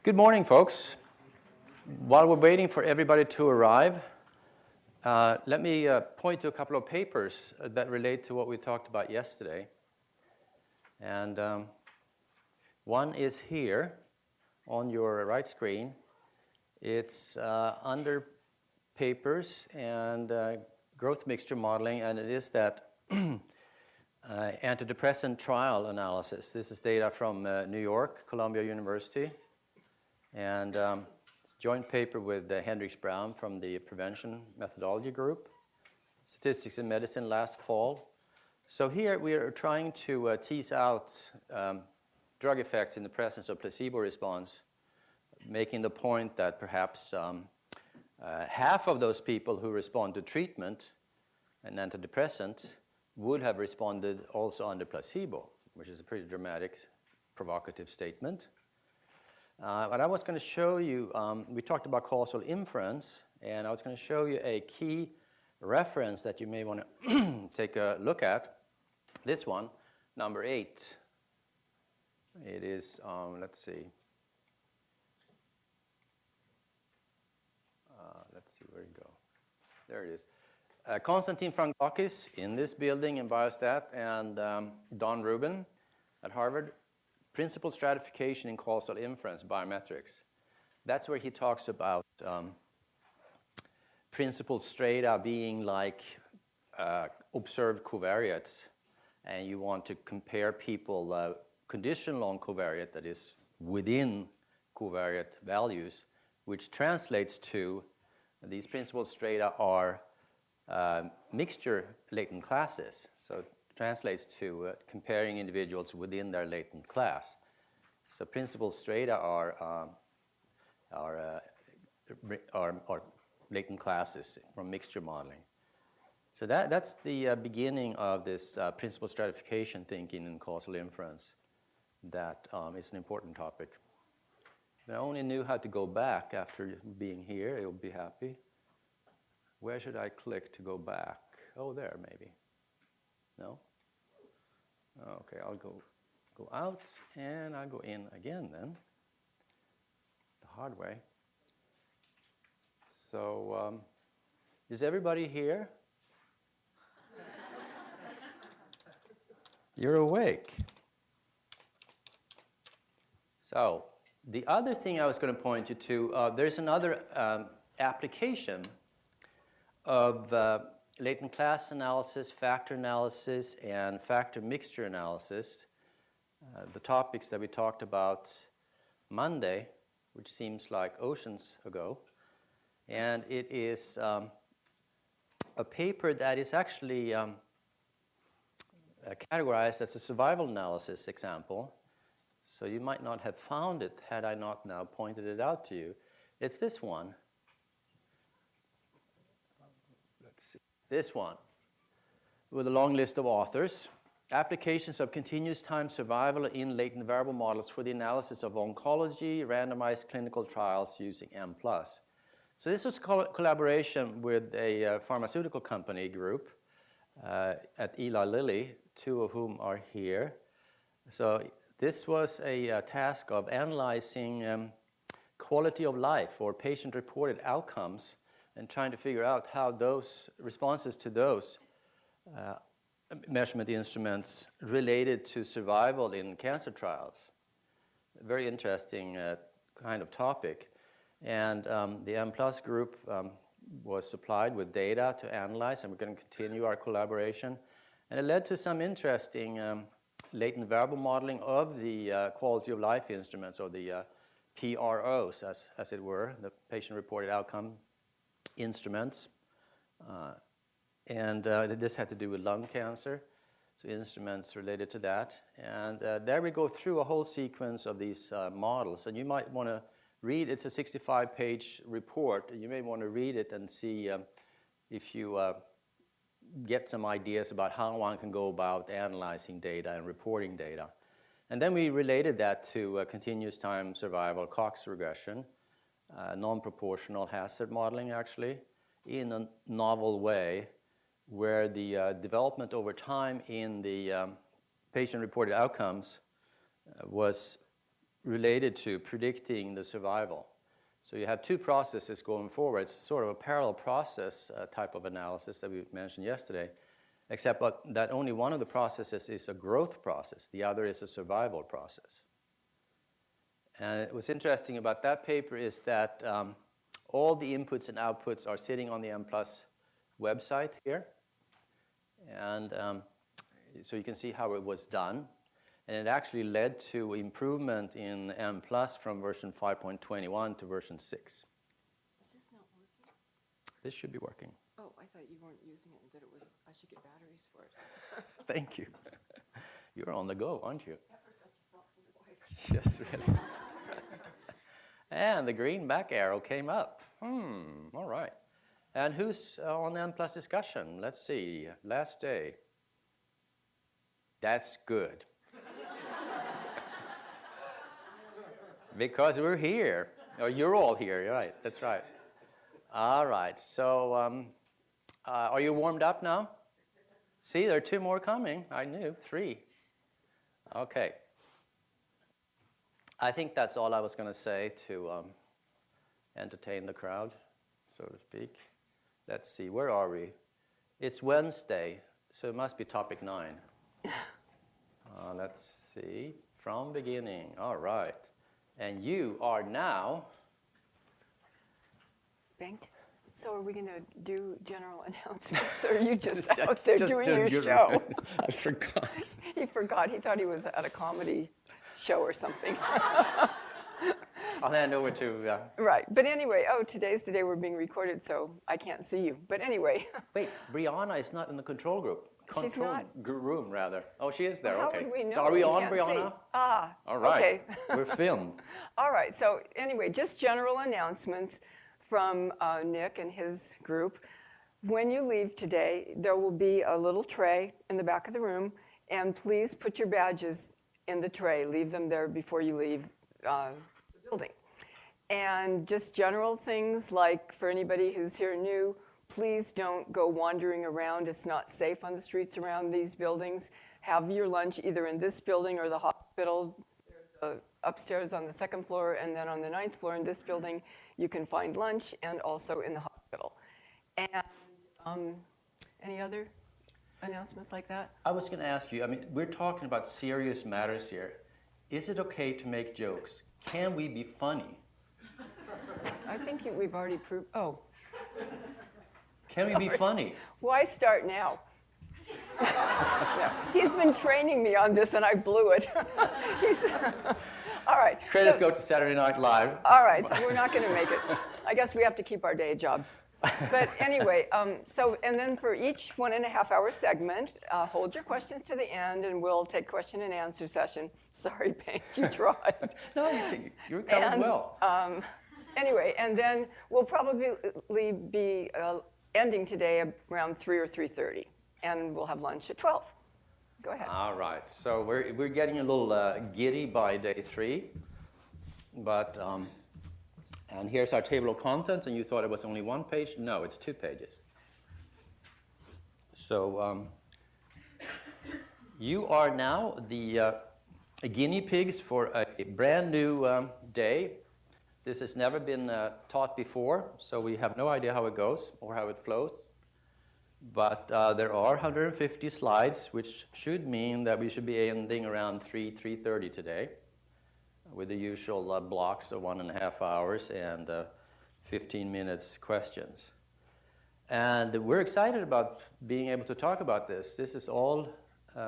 Good morning, folks. While we're waiting for everybody to arrive, let me point to a couple of papers that relate to what we talked about yesterday. And one is here on your right screen. It's under papers and growth mixture modeling, and it is that antidepressant trial analysis. This is data from New York, Columbia University. And it's a joint paper with Hendrix Brown from the Prevention Methodology Group, Statistics in Medicine last fall. So here we are trying to tease out drug effects in the presence of placebo response, making the point that perhaps half of those people who respond to treatment, an antidepressant, would have responded also under placebo, which is a pretty dramatic, provocative statement. But I was going to show you, we talked about causal inference, and I was going to show you a key reference that you may want to take a look at. This one, number 8. It is, let's see. Let's see where you go. There it is. Konstantin Frangakis in this building in Biostat, and Don Rubin at Harvard. Principal stratification in causal inference, biometrics. That's where he talks about principal strata being like observed covariates, and you want to compare people conditional on covariate, that is within covariate values, which translates to these principal strata are mixture latent classes. So translates to comparing individuals within their latent class. So principal strata are latent classes from mixture modeling. So that's the beginning of this principal stratification thinking in causal inference. That is an important topic. If I only knew how to go back after being here, I would be happy. Where should I click to go back? Oh, there maybe. No? Okay, I'll go out and I'll go in again then, the hard way. So, is everybody here? You're awake. So, the other thing I was going to point you to, there's another application of latent class analysis, factor analysis, and factor mixture analysis, the topics that we talked about Monday, which seems like oceans ago. And it is a paper that is actually categorized as a survival analysis example. So you might not have found it had I not now pointed it out to you. It's this one. This one, with a long list of authors, applications of continuous time survival in latent variable models for the analysis of oncology, randomized clinical trials using Mplus. So this was a collaboration with a pharmaceutical company group at Eli Lilly, two of whom are here. So this was a task of analyzing quality of life or patient-reported outcomes and trying to figure out how those responses to those measurement instruments related to survival in cancer trials. A very interesting kind of topic. And the Mplus group was supplied with data to analyze, and we're going to continue our collaboration. And it led to some interesting latent variable modeling of the quality of life instruments, or the PROs, as it were, the patient-reported outcome instruments, and this had to do with lung cancer, so instruments related to that. And there we go through a whole sequence of these models, and you might want to read, it's a 65-page report, and you may want to read it and see if you get some ideas about how one can go about analyzing data and reporting data. And then we related that to continuous time survival Cox regression, non-proportional hazard modeling, actually, in a novel way, where the development over time in the patient-reported outcomes was related to predicting the survival. So you have two processes going forward. It's sort of a parallel process type of analysis that we mentioned yesterday, except that only one of the processes is a growth process. The other is a survival process. And what's interesting about that paper is that all the inputs and outputs are sitting on the Mplus website here. And so you can see how it was done. And it actually led to improvement in Mplus from version 5.21 to version 6. Is this not working? This should be working. Oh, I thought you weren't using it and that it was, I should get batteries for it. Thank you. You're on the go, aren't you? Ever such a thoughtful wife. Yes, really. And the green back arrow came up. All right. And who's on the Mplus discussion? Let's see. Last day. That's good. Because we're here. Oh, you're all here, right? That's right. All right. So are you warmed up now? See, there are two more coming. I knew. 3. Okay. I think that's all I was going to say to entertain the crowd, so to speak. Let's see. Where are we? It's Wednesday, so it must be topic 9. Let's see. From beginning. All right. And you are now... Banked? So are we going to do general announcements, or are you just out there doing your show? I forgot. He forgot. He thought he was at a comedy show or something. I'll hand over to... Right. But anyway, today's the day we're being recorded, so I can't see you. But anyway. Wait, Brianna is not in the control group. She's not? Room, rather. Oh, she is there. Well, Okay. How would we know? So are we on, can't Brianna? See. Ah. All right. Okay. We're filmed. All right. So anyway, just general announcements from Nick and his group. When you leave today, there will be a little tray in the back of the room, and please put your badges in the tray. Leave them there before you leave the building. And just general things like, for anybody who's here new, please don't go wandering around. It's not safe on the streets around these buildings. Have your lunch either in this building or the hospital. There's upstairs on the 2nd floor, and then on the 9th floor in this building, you can find lunch, and also in the hospital. And any other announcements like that? I was going to ask you, I mean, we're talking about serious matters here. Is it okay to make jokes? Can we be funny? I think we've already proved, Can we be funny? Why start now? Yeah. He's been training me on this, and I blew it. All right. Credits go to Saturday Night Live. All right, so we're not going to make it. I guess we have to keep our day jobs. But anyway, and then for each 1.5-hour segment, hold your questions to the end, and we'll take question and answer session. Sorry, Paige, you tried. No, you're coming well. Anyway, and then we'll probably be ending today around 3 or 3:30, and we'll have lunch at 12. Go ahead. All right. So we're getting a little giddy by day 3, but and here's our table of contents. And you thought it was only 1 page? No, it's 2 pages. So you are now the guinea pigs for a brand new day. This has never been taught before, so we have no idea how it goes or how it flows. But there are 150 slides, which should mean that we should be ending around 3:30 today, with the usual blocks of 1.5 hours and 15 minutes questions. And we're excited about being able to talk about this. This is all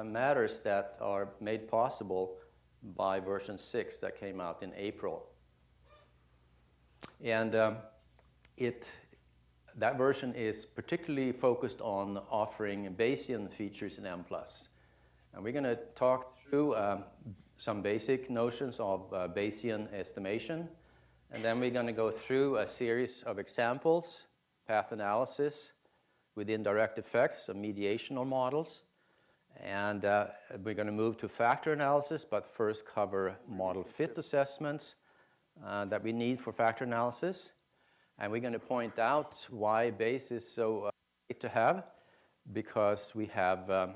matters that are made possible by version 6 that came out in April. And that version is particularly focused on offering Bayesian features in Mplus. And we're going to talk through some basic notions of Bayesian estimation. And then we're going to go through a series of examples, path analysis with indirect effects, so mediational models. And we're going to move to factor analysis, but first cover model fit assessments that we need for factor analysis. And we're going to point out why Bayes is so great to have, because we have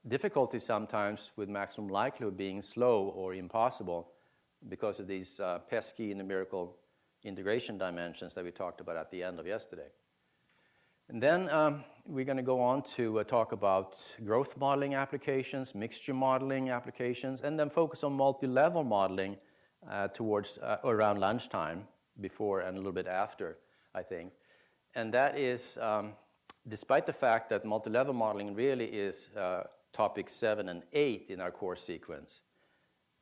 difficulty sometimes with maximum likelihood being slow or impossible because of these pesky numerical integration dimensions that we talked about at the end of yesterday. And then we're going to go on to talk about growth modeling applications, mixture modeling applications, and then focus on multi-level modeling towards around lunchtime, before and a little bit after, I think. And that is, despite the fact that multi-level modeling really is topics 7 and 8 in our course sequence.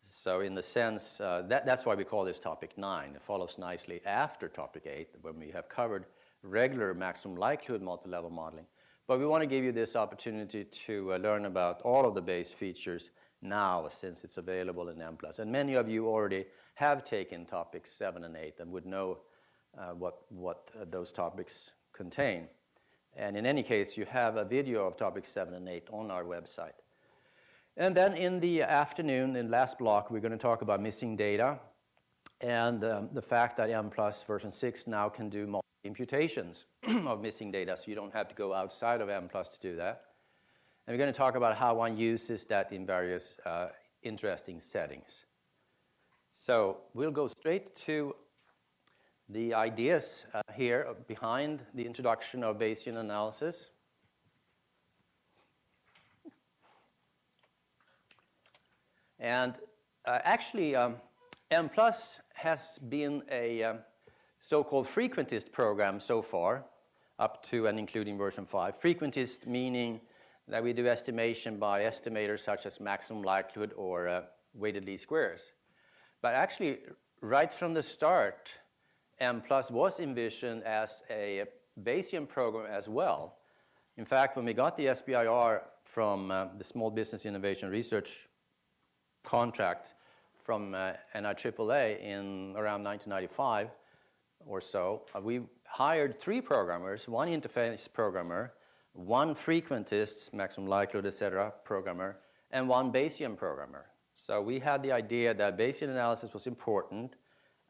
So in the sense, that's why we call this topic 9. It follows nicely after topic 8, when we have covered regular maximum likelihood multi-level modeling. But we want to give you this opportunity to learn about all of the base features now, since it's available in Mplus. And many of you already have taken topics 7 and 8 and would know what those topics contain. And in any case, you have a video of topics 7 and 8 on our website. And then in the afternoon, in last block, we're going to talk about missing data and the fact that Mplus version 6 now can do imputations of missing data, so you don't have to go outside of Mplus to do that. And we're going to talk about how one uses that in various interesting settings. So we'll go straight to the ideas here behind the introduction of Bayesian analysis. And actually, Mplus has been a so-called frequentist program so far, up to and including version 5. Frequentist meaning that we do estimation by estimators such as maximum likelihood or weighted least squares. But actually, right from the start, Mplus was envisioned as a Bayesian program as well. In fact, when we got the SBIR from the Small Business Innovation Research contract from NIAAA in around 1995 or so, we hired 3 programmers, 1 interface programmer, 1 frequentist, maximum likelihood, etc. programmer, and 1 Bayesian programmer. So we had the idea that Bayesian analysis was important.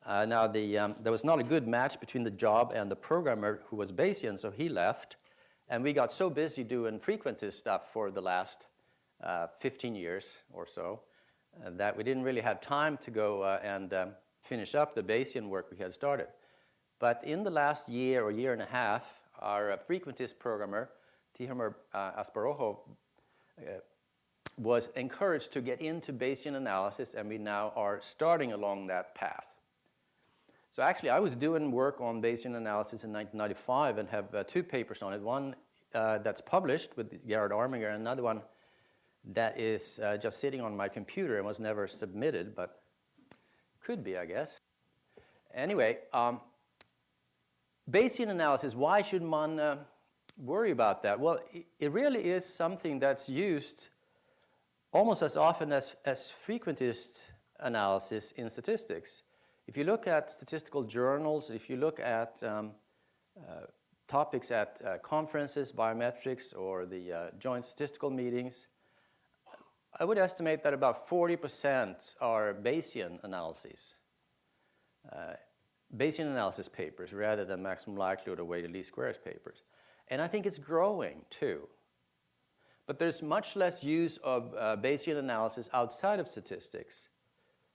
Now, there was not a good match between the job and the programmer who was Bayesian, so he left. And we got so busy doing frequentist stuff for the last 15 years or so that we didn't really have time to go and finish up the Bayesian work we had started. But in the last year or year and a half, our frequentist programmer, Tihamer Asparojo, was encouraged to get into Bayesian analysis, and we now are starting along that path. So actually, I was doing work on Bayesian analysis in 1995 and have 2 papers on it. One that's published with Gerhard Arminger, and another one that is just sitting on my computer and was never submitted, but could be, I guess. Anyway, Bayesian analysis, why should one worry about that? Well, it really is something that's used almost as often as frequentist analysis in statistics. If you look at statistical journals, if you look at topics at conferences, biometrics, or the joint statistical meetings, I would estimate that about 40% are Bayesian analyses. Bayesian analysis papers rather than maximum likelihood or weighted least squares papers. And I think it's growing too. But there's much less use of Bayesian analysis outside of statistics.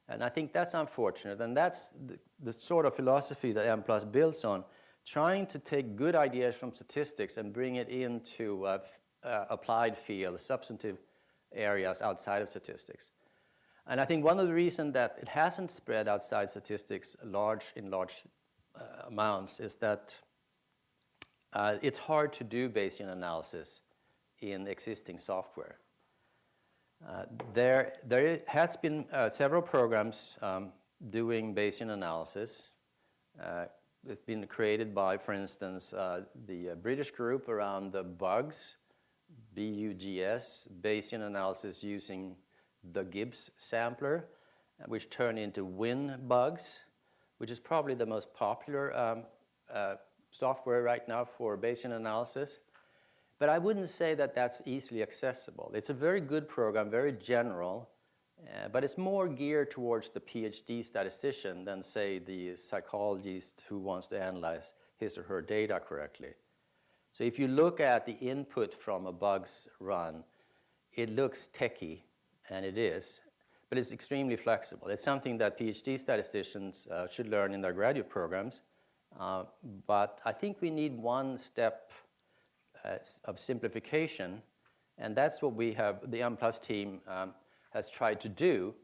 And I think that's unfortunate. And that's the sort of philosophy that Mplus builds on, trying to take good ideas from statistics and bring it into applied fields, substantive areas outside of statistics. And I think one of the reasons that it hasn't spread outside statistics in large amounts is that it's hard to do Bayesian analysis in existing software. There has been several programs doing Bayesian analysis. It's been created by, for instance, the British group around the bugs, BUGS, Bayesian analysis using the Gibbs sampler, which turned into WinBugs, which is probably the most popular software right now for Bayesian analysis. But I wouldn't say that that's easily accessible. It's a very good program, very general, but it's more geared towards the PhD statistician than, say, the psychologist who wants to analyze his or her data correctly. So if you look at the input from a bugs run, it looks techy, and it is. but it's extremely flexible. It's something that PhD statisticians should learn in their graduate programs. But I think we need one step of simplification, and that's what we have, the Mplus team has tried to do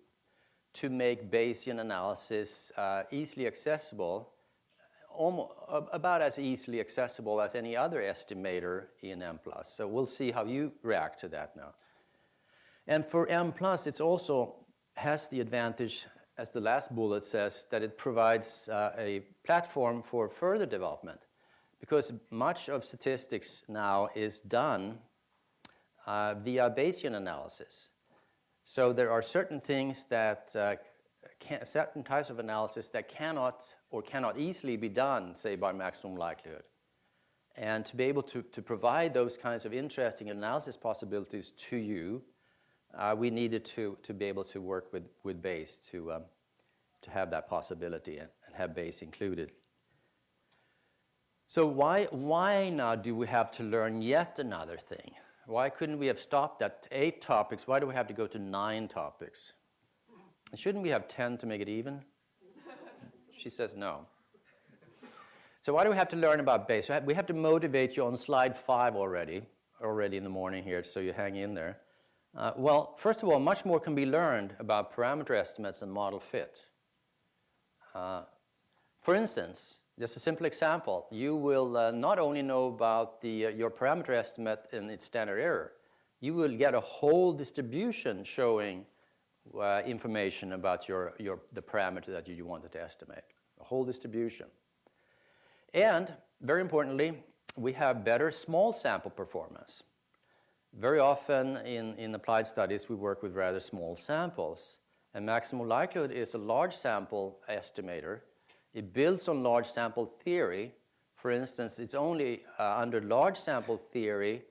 to make Bayesian analysis easily accessible, about as easily accessible as any other estimator in Mplus. So we'll see how you react to that now. And for Mplus, it also has the advantage, as the last bullet says, that it provides a platform for further development, because much of statistics now is done via Bayesian analysis. So there are certain things that, certain types of analysis that cannot easily be done, say, by maximum likelihood. And to be able to provide those kinds of interesting analysis possibilities to you, we needed to be able to work with Bayes to have that possibility and have Bayes included. So why now do we have to learn yet another thing? Why couldn't we have stopped at 8 topics? Why do we have to go to 9 topics? Shouldn't we have 10 to make it even? She says no. So why do we have to learn about Bayes? So we have to motivate you on slide 5 already in the morning here, so you hang in there. Well, first of all, much more can be learned about parameter estimates and model fit. For instance, just a simple example, you will not only know about your parameter estimate and its standard error, you will get a whole distribution showing information about the parameter that you wanted to estimate, a whole distribution. And very importantly, we have better small sample performance. Very often in applied studies, we work with rather small samples, and maximum likelihood is a large sample estimator. It builds on large sample theory. For instance, it's only under large sample theory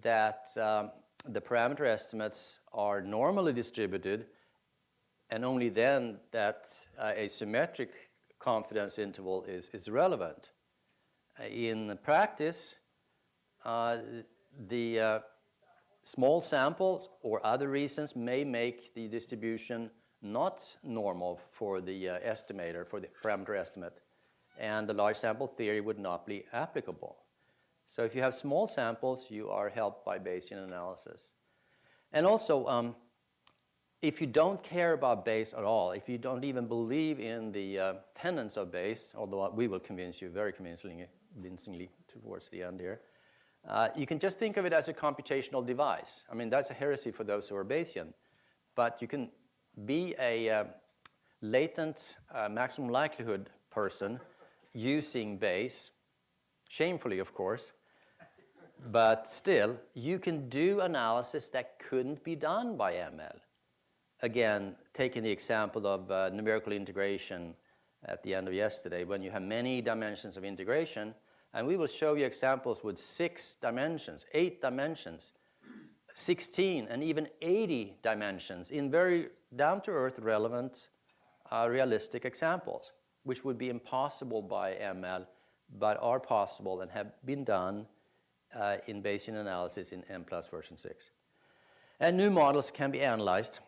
that the parameter estimates are normally distributed, and only then that a symmetric confidence interval is relevant. In practice, the small samples or other reasons may make the distribution not normal for the estimator, for the parameter estimate, and the large sample theory would not be applicable. So if you have small samples, you are helped by Bayesian analysis. And also, if you don't care about Bayes at all, if you don't even believe in the tenets of Bayes, although we will convince you very convincingly towards the end here, you can just think of it as a computational device. I mean, that's a heresy for those who are Bayesian, but you can be a latent maximum likelihood person using Bayes, shamefully, of course, but still, you can do analysis that couldn't be done by ML. Again, taking the example of numerical integration at the end of yesterday, when you have many dimensions of integration, and we will show you examples with 6 dimensions, 8 dimensions, 16 and even 80 dimensions in very down-to-earth relevant realistic examples, which would be impossible by ML, but are possible and have been done in Bayesian analysis in Mplus version 6. And new models can be analyzed.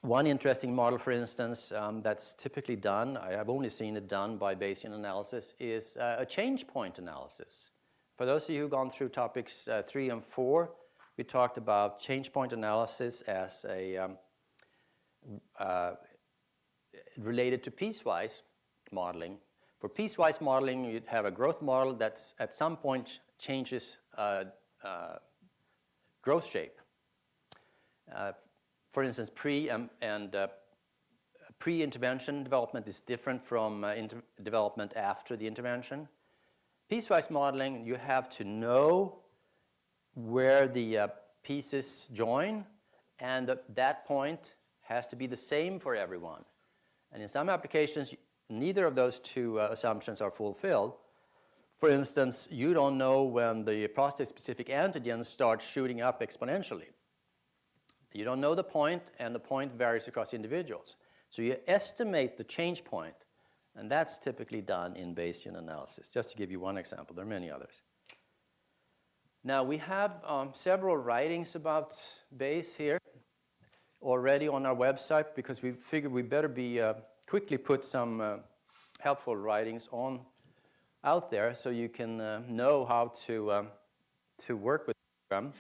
One interesting model, for instance, that's typically done, I have only seen it done by Bayesian analysis, is a change point analysis. For those of you who've gone through topics 3 and 4, we talked about change point analysis as a related to piecewise modeling. For piecewise modeling, you'd have a growth model that's at some point changes growth shape. For instance, pre-intervention development is different from development after the intervention. Piecewise modeling, you have to know where the pieces join, and that point has to be the same for everyone. And in some applications, neither of those two assumptions are fulfilled. For instance, you don't know when the prostate-specific antigens start shooting up exponentially. You don't know the point, and the point varies across individuals. So you estimate the change point, and that's typically done in Bayesian analysis, just to give you one example. There are many others. Now, we have several writings about Bayes here. already on our website because we figured we better be quickly put some helpful writings out there so you can know how to work with the program.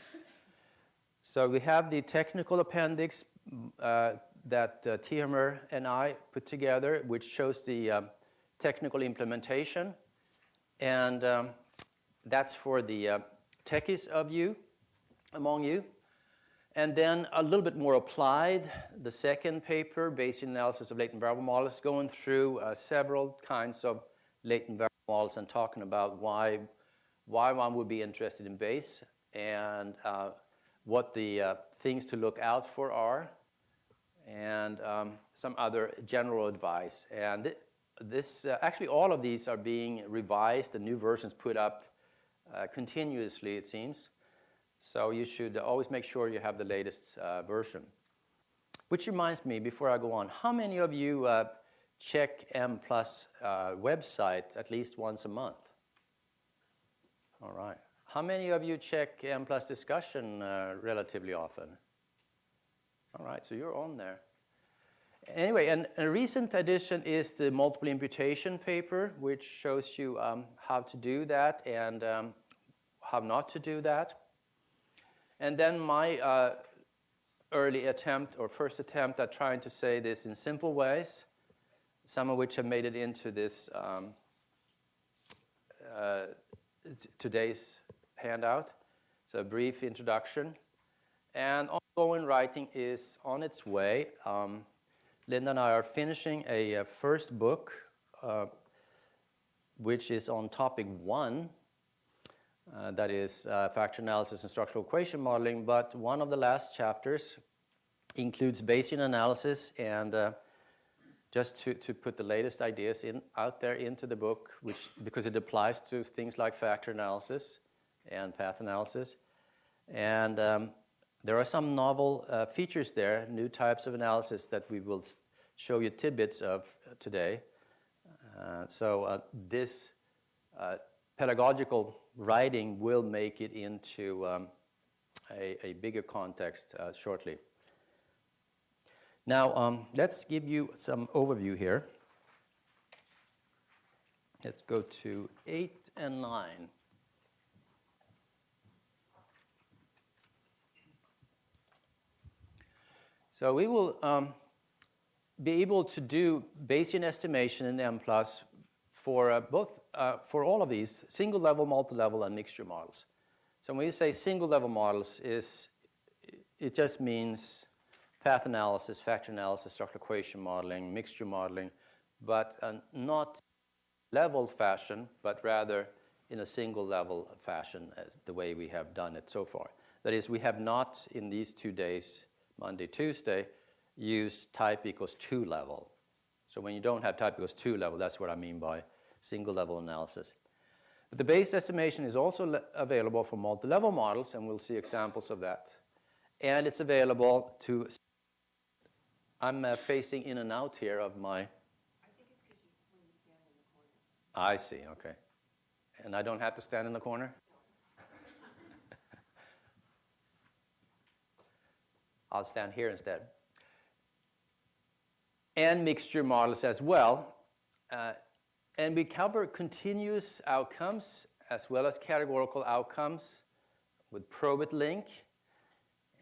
So we have the technical appendix that Tiamer and I put together, which shows the technical implementation. And that's for the techies among you. And then a little bit more applied, the second paper, Bayesian analysis of latent variable models, going through several kinds of latent variable models and talking about why one would be interested in Bayes and what the things to look out for are, and some other general advice. And this actually all of these are being revised, the new versions put up continuously, it seems. So you should always make sure you have the latest version. Which reminds me, before I go on, how many of you check Mplus website at least once a month? All right. How many of you check Mplus discussion relatively often? All right, so you're on there. Anyway, and a recent addition is the multiple imputation paper, which shows you how to do that and how not to do that. And then my early attempt, or first attempt at trying to say this in simple ways, some of which have made it into this today's handout. It's a brief introduction. And ongoing writing is on its way. Linda and I are finishing a first book, which is on topic 1. That is factor analysis and structural equation modeling, but one of the last chapters includes Bayesian analysis, and just to put the latest ideas out there into the book, because it applies to things like factor analysis and path analysis. And there are some novel features there, new types of analysis that we will show you tidbits of today. So this pedagogical writing will make it into a bigger context shortly. Now, let's give you some overview here. Let's go to 8 and 9. So we will be able to do Bayesian estimation in Mplus for for all of these single-level, multi-level, and mixture models. So when we say single-level models, it just means path analysis, factor analysis, structural equation modeling, mixture modeling, but not level fashion, but rather in a single-level fashion, as the way we have done it so far. That is, we have not in these 2 days, Monday, Tuesday, used type equals 2 level. So when you don't have type equals 2 level, that's what I mean by single-level analysis. But the Bayes estimation is also available for multi-level models, and we'll see examples of that. And it's available to... I'm facing in and out here of my... I think it's because when you stand in the corner. I see, okay. And I don't have to stand in the corner? I'll stand here instead. And mixture models as well. And we cover continuous outcomes as well as categorical outcomes with probit link.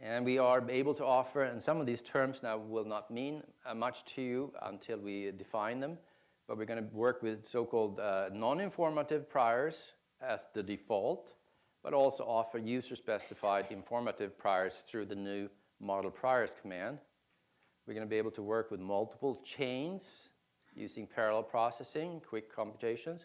And we are able to offer, and some of these terms now will not mean much to you until we define them, but we're going to work with so-called non-informative priors as the default, but also offer user-specified informative priors through the new model priors command. We're going to be able to work with multiple chains using parallel processing, quick computations.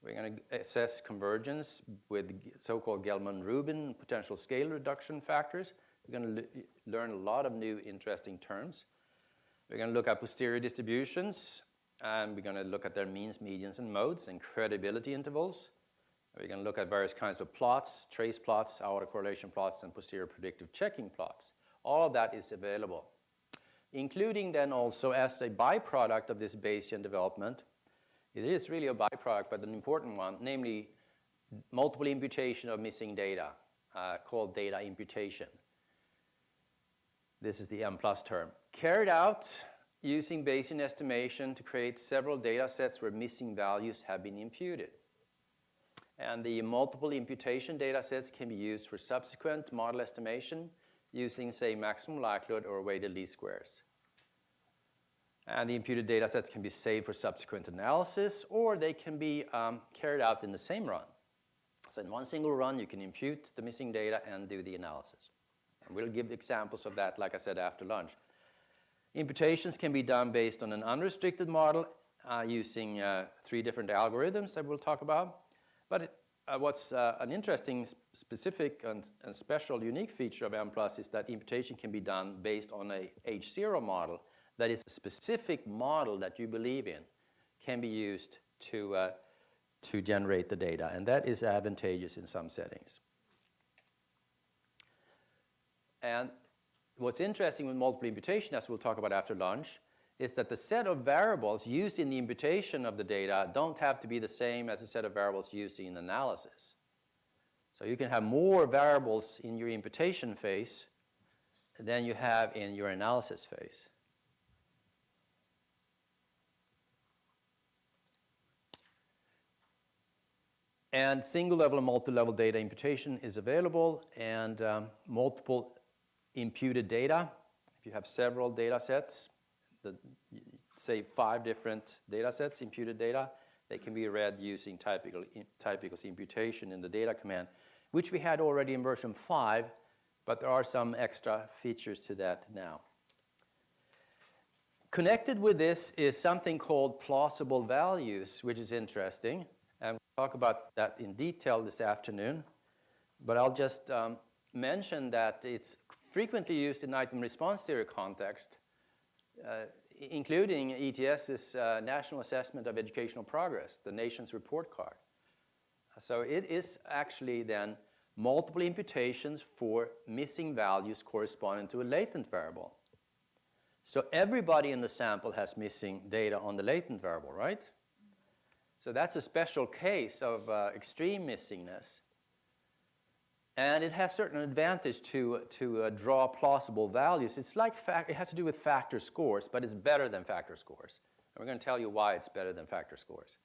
We're going to assess convergence with so-called Gelman-Rubin potential scale reduction factors. We're going to learn a lot of new interesting terms. We're going to look at posterior distributions, and we're going to look at their means, medians, and modes, and credibility intervals. We're going to look at various kinds of plots, trace plots, autocorrelation plots, and posterior predictive checking plots. All of that is available, including then also as a byproduct of this Bayesian development. It is really a byproduct, but an important one, namely multiple imputation of missing data, called data imputation. This is the Mplus term. Carried out using Bayesian estimation to create several data sets where missing values have been imputed. And the multiple imputation data sets can be used for subsequent model estimation using, say, maximum likelihood or weighted least squares. And the imputed data sets can be saved for subsequent analysis, or they can be carried out in the same run. So in one single run, you can impute the missing data and do the analysis. And we'll give examples of that, like I said, after lunch. Imputations can be done based on an unrestricted model using 3 different algorithms that we'll talk about. But what's an interesting, specific, and special, unique feature of Mplus is that imputation can be done based on a H0 model. That is, a specific model that you believe in can be used to generate the data, and that is advantageous in some settings. And what's interesting with multiple imputation, as we'll talk about after lunch, is that the set of variables used in the imputation of the data don't have to be the same as the set of variables used in analysis. So you can have more variables in your imputation phase than you have in your analysis phase. And single-level and multi-level data imputation is available, and multiple imputed data. If you have several data sets, say 5 different data sets, imputed data, they can be read using type equals imputation in the data command, which we had already in version 5, but there are some extra features to that now. Connected with this is something called plausible values, which is interesting. And we'll talk about that in detail this afternoon. But I'll just mention that it's frequently used in item response theory context, including ETS's National Assessment of Educational Progress, the nation's report card. So it is actually then multiple imputations for missing values corresponding to a latent variable. So everybody in the sample has missing data on the latent variable, right? So that's a special case of extreme missingness. And it has certain advantage to draw plausible values. It's like it has to do with factor scores, but it's better than factor scores. And we're going to tell you why it's better than factor scores.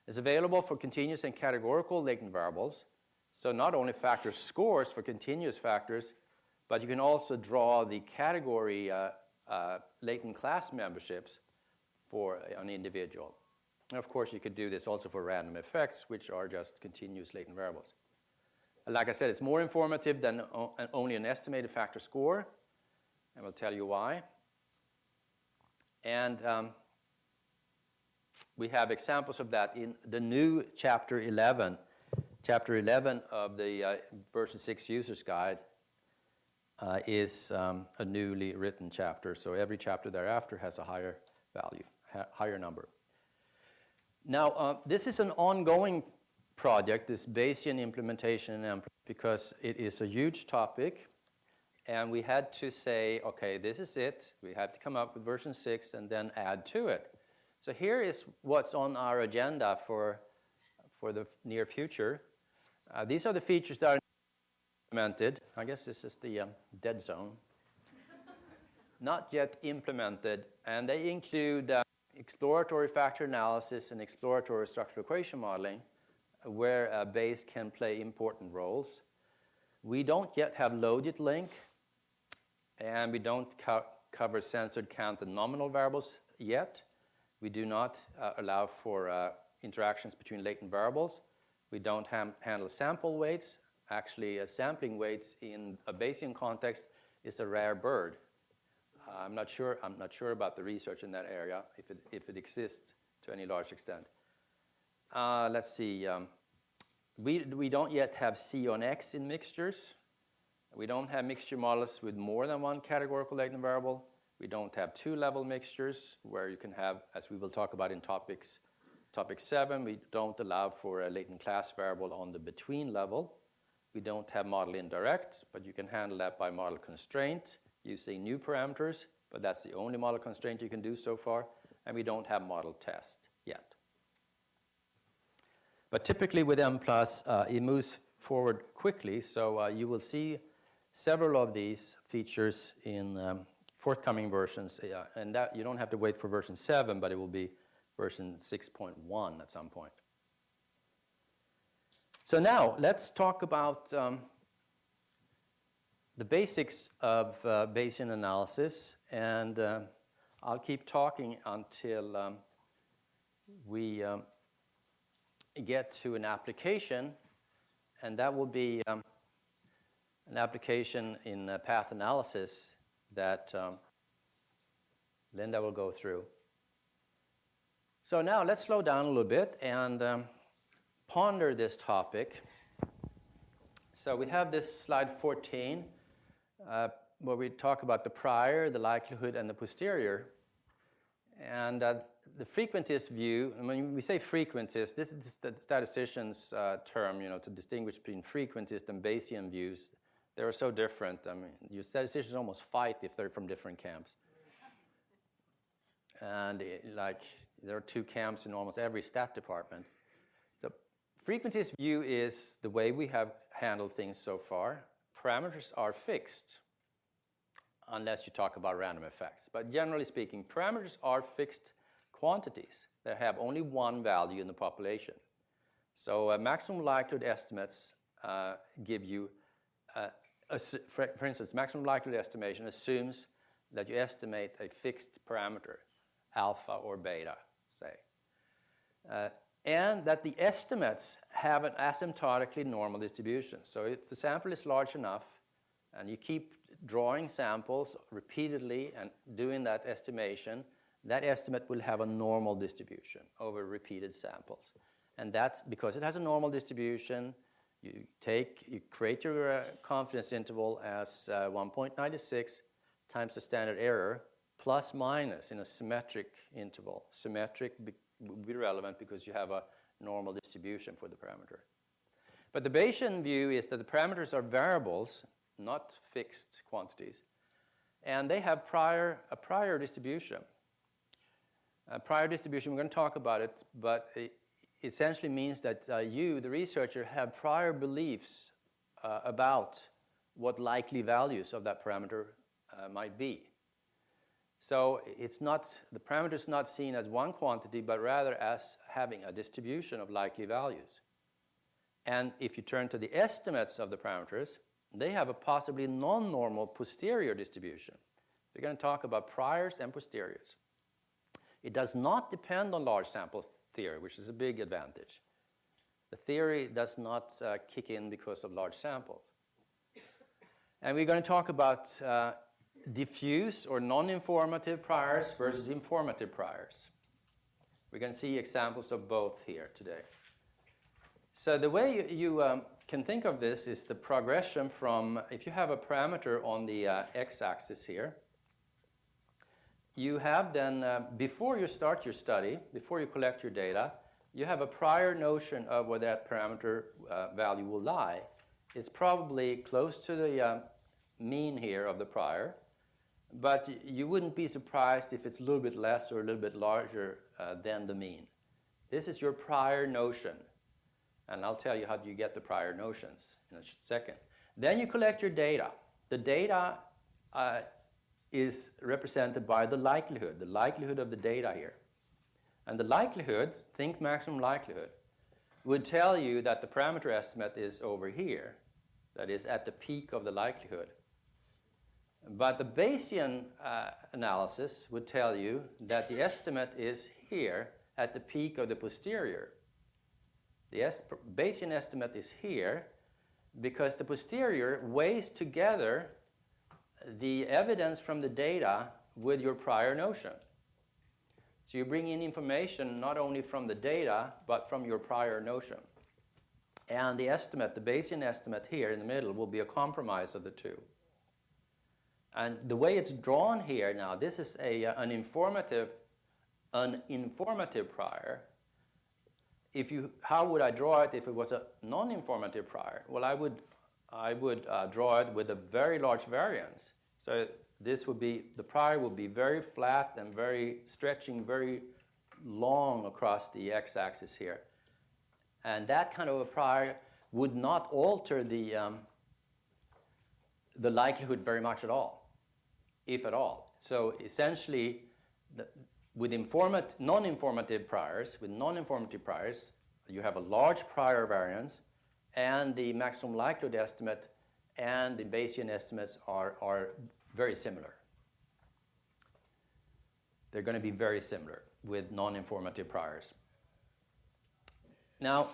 It's available for continuous and categorical latent variables. So not only factor scores for continuous factors, but you can also draw the category latent class memberships for an individual. And of course, you could do this also for random effects, which are just continuous latent variables. Like I said, it's more informative than only an estimated factor score, and we'll tell you why. And we have examples of that in the new Chapter 11. Chapter 11 of the version 6 User's Guide is a newly written chapter, so every chapter thereafter has a higher value, higher number. Now, this is an ongoing project, this Bayesian implementation in Mplus, because it is a huge topic, and we had to say, okay, this is it. We have to come up with version 6 and then add to it. So here is what's on our agenda for the near future. These are the features that are implemented. I guess this is the dead zone. Not yet implemented, and they include exploratory factor analysis and exploratory structural equation modeling, where Bayes can play important roles. We don't yet have loaded link, and we don't cover censored count and nominal variables yet. We do not allow for interactions between latent variables. We don't handle sample weights. Actually, sampling weights in a Bayesian context is a rare bird. I'm not sure about the research in that area, if it exists to any large extent. Let's see. We don't yet have C on X in mixtures. We don't have mixture models with more than one categorical latent variable. We don't have 2-level mixtures where you can have, as we will talk about in topic 7, we don't allow for a latent class variable on the between level. We don't have model indirect, but you can handle that by model constraint using new parameters, but that's the only model constraint you can do so far. And we don't have model test yet. But typically with Mplus, it moves forward quickly, so you will see several of these features in forthcoming versions, and that you don't have to wait for version 7, but it will be version 6.1 at some point. So now let's talk about the basics of Bayesian analysis, and I'll keep talking until we get to an application, and that will be an application in path analysis that Linda will go through. So now let's slow down a little bit and ponder this topic. So we have this slide 14 where we talk about the prior, the likelihood, and the posterior. And the frequentist view, and when we say frequentist, this is the statistician's term, to distinguish between frequentist and Bayesian views. They're so different. I mean, your statisticians almost fight if they're from different camps. And there are two camps in almost every stat department. So frequentist view is the way we have handled things so far. Parameters are fixed, unless you talk about random effects. But generally speaking, parameters are fixed quantities that have only one value in the population. So maximum likelihood estimates give you, for instance, maximum likelihood estimation assumes that you estimate a fixed parameter, alpha or beta, say. And that the estimates have an asymptotically normal distribution. So if the sample is large enough, and you keep drawing samples repeatedly and doing that estimation, that estimate will have a normal distribution over repeated samples. And that's because it has a normal distribution. You create your confidence interval as 1.96 times the standard error plus minus in a symmetric interval. Symmetric would be relevant because you have a normal distribution for the parameter. But the Bayesian view is that the parameters are variables, not fixed quantities, and they have a prior distribution. A prior distribution, we're going to talk about it, but it essentially means that you, the researcher, have prior beliefs about what likely values of that parameter might be. So the parameter is not seen as one quantity, but rather as having a distribution of likely values. And if you turn to the estimates of the parameters, they have a possibly non-normal posterior distribution. We're going to talk about priors and posteriors. It does not depend on large sample theory, which is a big advantage. The theory does not kick in because of large samples. And we're going to talk about diffuse or non-informative priors versus informative priors. We're going to see examples of both here today. So the way you can think of this is the progression from, if you have a parameter on the x-axis here, you have then, before you start your study, before you collect your data, you have a prior notion of where that parameter value will lie. It's probably close to the mean here of the prior, but you wouldn't be surprised if it's a little bit less or a little bit larger than the mean. This is your prior notion, and I'll tell you how you get the prior notions in a second. Then you collect your data. The data is represented by the likelihood of the data here. And the likelihood, think maximum likelihood, would tell you that the parameter estimate is over here, that is at the peak of the likelihood. But the Bayesian analysis would tell you that the estimate is here at the peak of the posterior. The Bayesian estimate is here because the posterior weighs together the evidence from the data with your prior notion. So you bring in information not only from the data, but from your prior notion. And the estimate, the Bayesian estimate here in the middle, will be a compromise of the two. And the way it's drawn here now, this is an informative prior. How would I draw it if it was a non-informative prior? Well, I would draw it with a very large variance. So the prior would be very flat and stretching very long across the x-axis here. And that kind of a prior would not alter the the likelihood very much at all, if at all. So essentially, with non-informative priors, you have a large prior variance, and the maximum likelihood estimate and the Bayesian estimates are very similar. They're going to be very similar with non-informative priors. Now,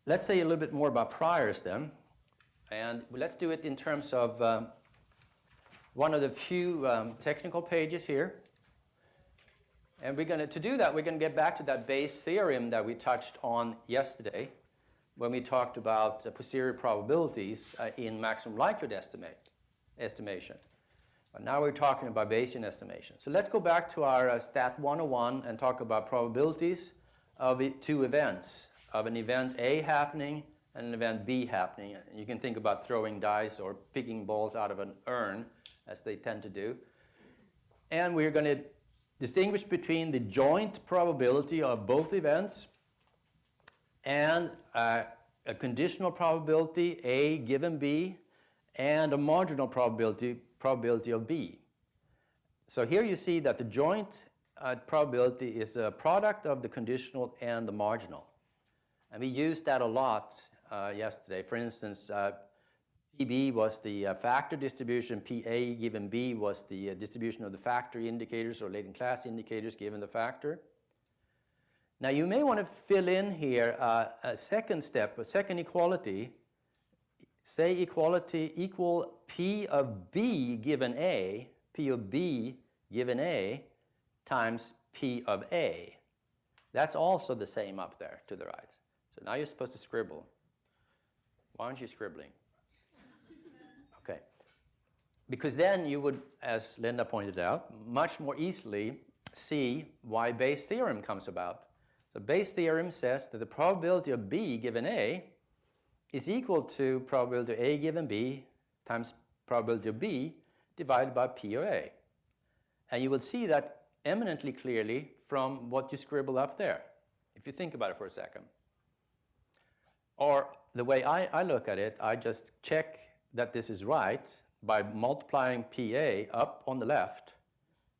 let's say a little bit more about priors then. And let's do it in terms of one of the few technical pages here. And to do that, we're going to get back to that Bayes theorem that we touched on yesterday when we talked about posterior probabilities in maximum likelihood estimation. But now we're talking about Bayesian estimation. So let's go back to our Stat 101 and talk about probabilities of two events, of an event A happening and an event B happening. You can think about throwing dice or picking balls out of an urn, as they tend to do. And we're going to distinguish between the joint probability of both events and a conditional probability, A given B, and a marginal probability of B. So here you see that the joint probability is a product of the conditional and the marginal. And we used that a lot yesterday. For instance, PB was the factor distribution, PA given B was the distribution of the factor indicators or latent class indicators given the factor. Now you may want to fill in here a second step, a second equality. Say equality equal P of B given A, P of B given A times P of A. That's also the same up there to the right. So now you're supposed to scribble. Why aren't you scribbling? Okay. Because then you would, as Linda pointed out, much more easily see why Bayes' theorem comes about. So Bayes' theorem says that the probability of B given A is equal to probability of A given B times probability of B divided by P of A. And you will see that eminently clearly from what you scribble up there, if you think about it for a second. Or the way I look at it, I just check that this is right by multiplying PA up on the left.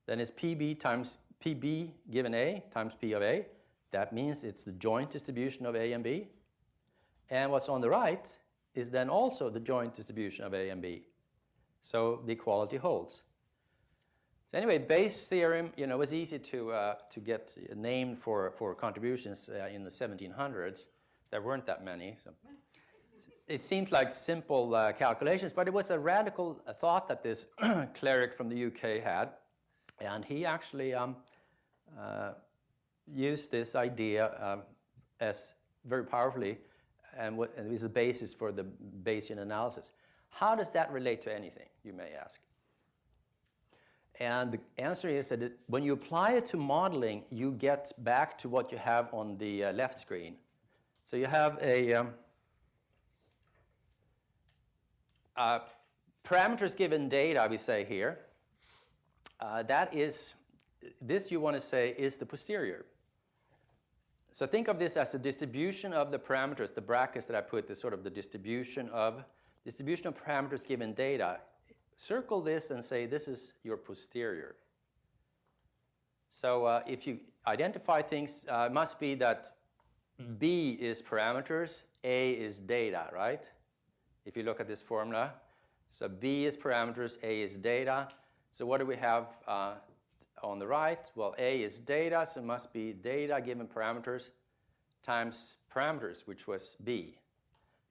Then it's PB times PB given A times P of A. That means it's the joint distribution of A and B. And what's on the right is then also the joint distribution of A and B. So the equality holds. So anyway, Bayes' theorem, was easy to get named for contributions in the 1700s. There weren't that many. So it seems like simple calculations, but it was a radical thought that this cleric from the UK had. And he actually used this idea as very powerfully and is the basis for the Bayesian analysis. How does that relate to anything, you may ask? And the answer is that when you apply it to modeling, you get back to what you have on the left screen. So you have a parameters given data, we say here. This you want to say is the posterior. So think of this as the distribution of the parameters, the brackets that I put, is sort of the distribution of parameters given data. Circle this and say this is your posterior. So if you identify things, it must be that B is parameters, A is data, right? If you look at this formula. So B is parameters, A is data. So what do we have on the right? Well, A is data, so it must be data given parameters times parameters, which was B,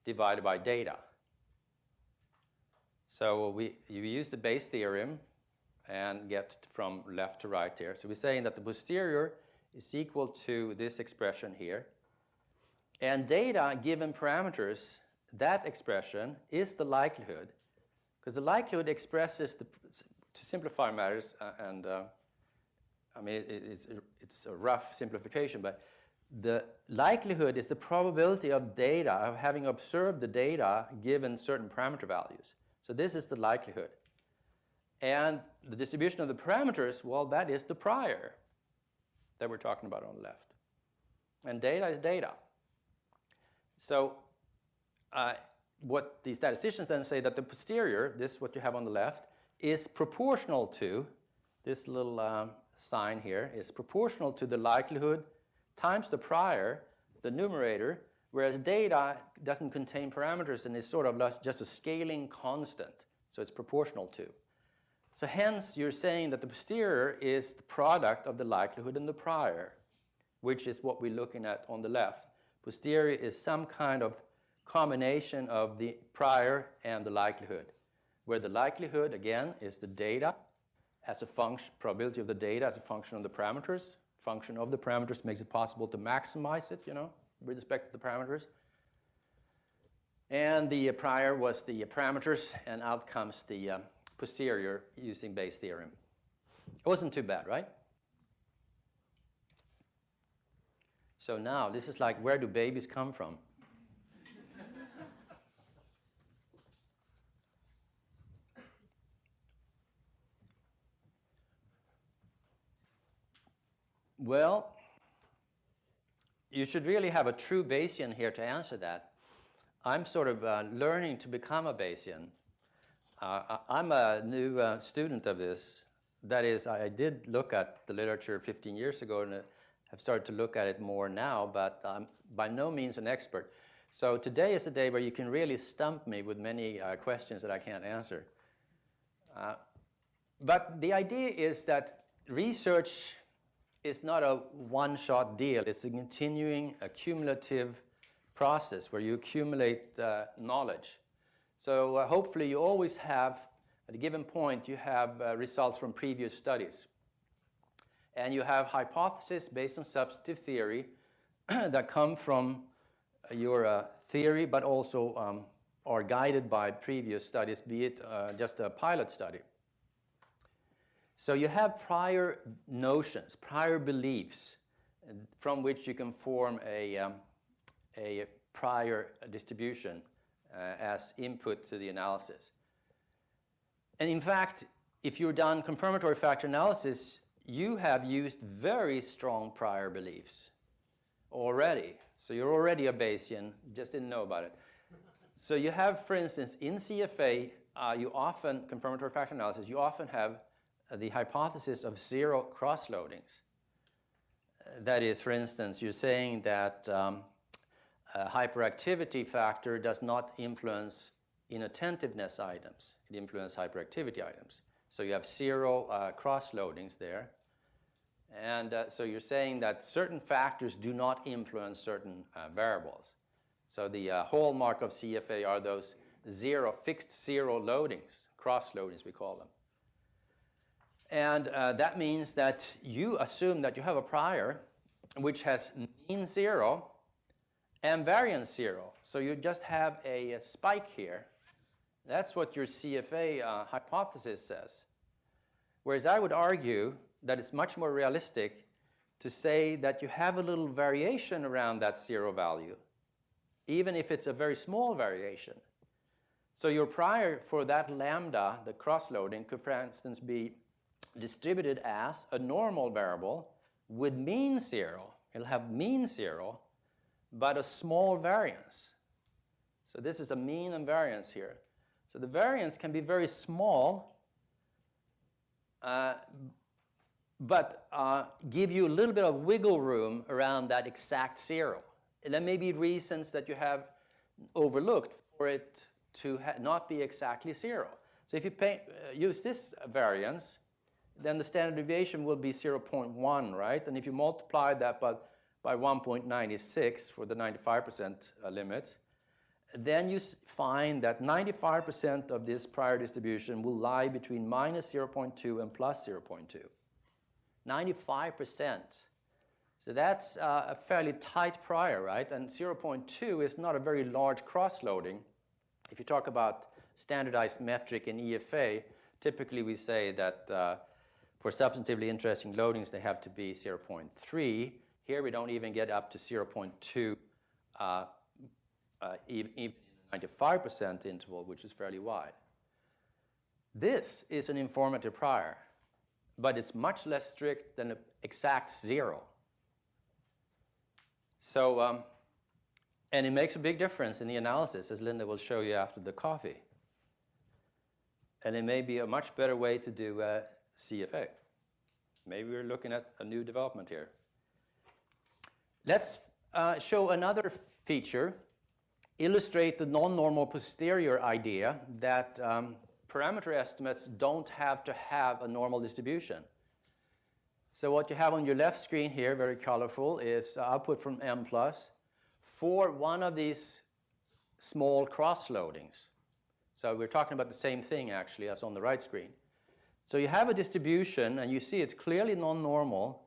divided by data. So you use the Bayes theorem and get from left to right here. So we're saying that the posterior is equal to this expression here. And data given parameters, that expression is the likelihood, because the likelihood expresses, to simplify matters, it's a rough simplification, but the likelihood is the probability of data, of having observed the data given certain parameter values. So this is the likelihood. And the distribution of the parameters, well, that is the prior that we're talking about on the left. And data is data. So what the statisticians then say that the posterior, this what you have on the left, is proportional to, this little sign here, is proportional to the likelihood times the prior, the numerator, whereas data doesn't contain parameters and is sort of just a scaling constant, so it's proportional to. So hence, you're saying that the posterior is the product of the likelihood and the prior, which is what we're looking at on the left. Posterior is some kind of combination of the prior and the likelihood, where the likelihood, again, is the data as a function, probability of the data as a function of the parameters. Function of the parameters makes it possible to maximize it, with respect to the parameters. And the prior was the parameters, and out comes the posterior using Bayes' theorem. It wasn't too bad, right? So now, this is like, where do babies come from? Well, you should really have a true Bayesian here to answer that. I'm sort of learning to become a Bayesian. I'm a new student of this. That is, I did look at the literature 15 years ago and have started to look at it more now, but I'm by no means an expert. So today is a day where you can really stump me with many questions that I can't answer. But the idea is that research is not a one-shot deal. It's a continuing, accumulative process where you accumulate knowledge. So hopefully you always have, at a given point, you have results from previous studies. And you have hypotheses based on substantive theory that come from your theory, but also are guided by previous studies, be it just a pilot study. So you have prior notions, prior beliefs, from which you can form a prior distribution as input to the analysis. And in fact, if you've done confirmatory factor analysis, you have used very strong prior beliefs already. So you're already a Bayesian, just didn't know about it. So you have, for instance, in CFA, confirmatory factor analysis, you often have the hypothesis of zero cross-loadings. That is, for instance, you're saying that hyperactivity factor does not influence inattentiveness items. It influences hyperactivity items. So you have zero cross-loadings there. And so you're saying that certain factors do not influence certain variables. So the hallmark of CFA are those fixed zero loadings, cross-loadings we call them. And that means that you assume that you have a prior which has mean zero and variance zero. So you just have a spike here. That's what your CFA hypothesis says. Whereas I would argue that it's much more realistic to say that you have a little variation around that zero value, even if it's a very small variation. So your prior for that lambda, the cross-loading, could, for instance, be distributed as a normal variable with mean zero. It'll have mean zero, but a small variance. So this is a mean and variance here. So the variance can be very small, but give you a little bit of wiggle room around that exact zero. And there may be reasons that you have overlooked for it to not be exactly zero. So if you use this variance, then the standard deviation will be 0.1, right? And if you multiply that by 1.96 for the 95% limit, then you find that 95% of this prior distribution will lie between minus 0.2 and plus 0.2. 95%. So that's a fairly tight prior, right? And 0.2 is not a very large cross-loading. If you talk about standardized metric in EFA, typically we say that for substantively interesting loadings, they have to be 0.3. Here we don't even get up to 0.2, even in the 95% interval, which is fairly wide. This is an informative prior, but it's much less strict than an exact zero. So And it makes a big difference in the analysis, as Linda will show you after the coffee. And it may be a much better way to do CFA. Maybe we're looking at a new development here. Let's show another feature, illustrate the non-normal posterior idea that parameter estimates don't have to have a normal distribution. So what you have on your left screen here, very colorful, is output from Mplus for one of these small cross-loadings. So we're talking about the same thing, actually, as on the right screen. So you have a distribution, and you see it's clearly non-normal.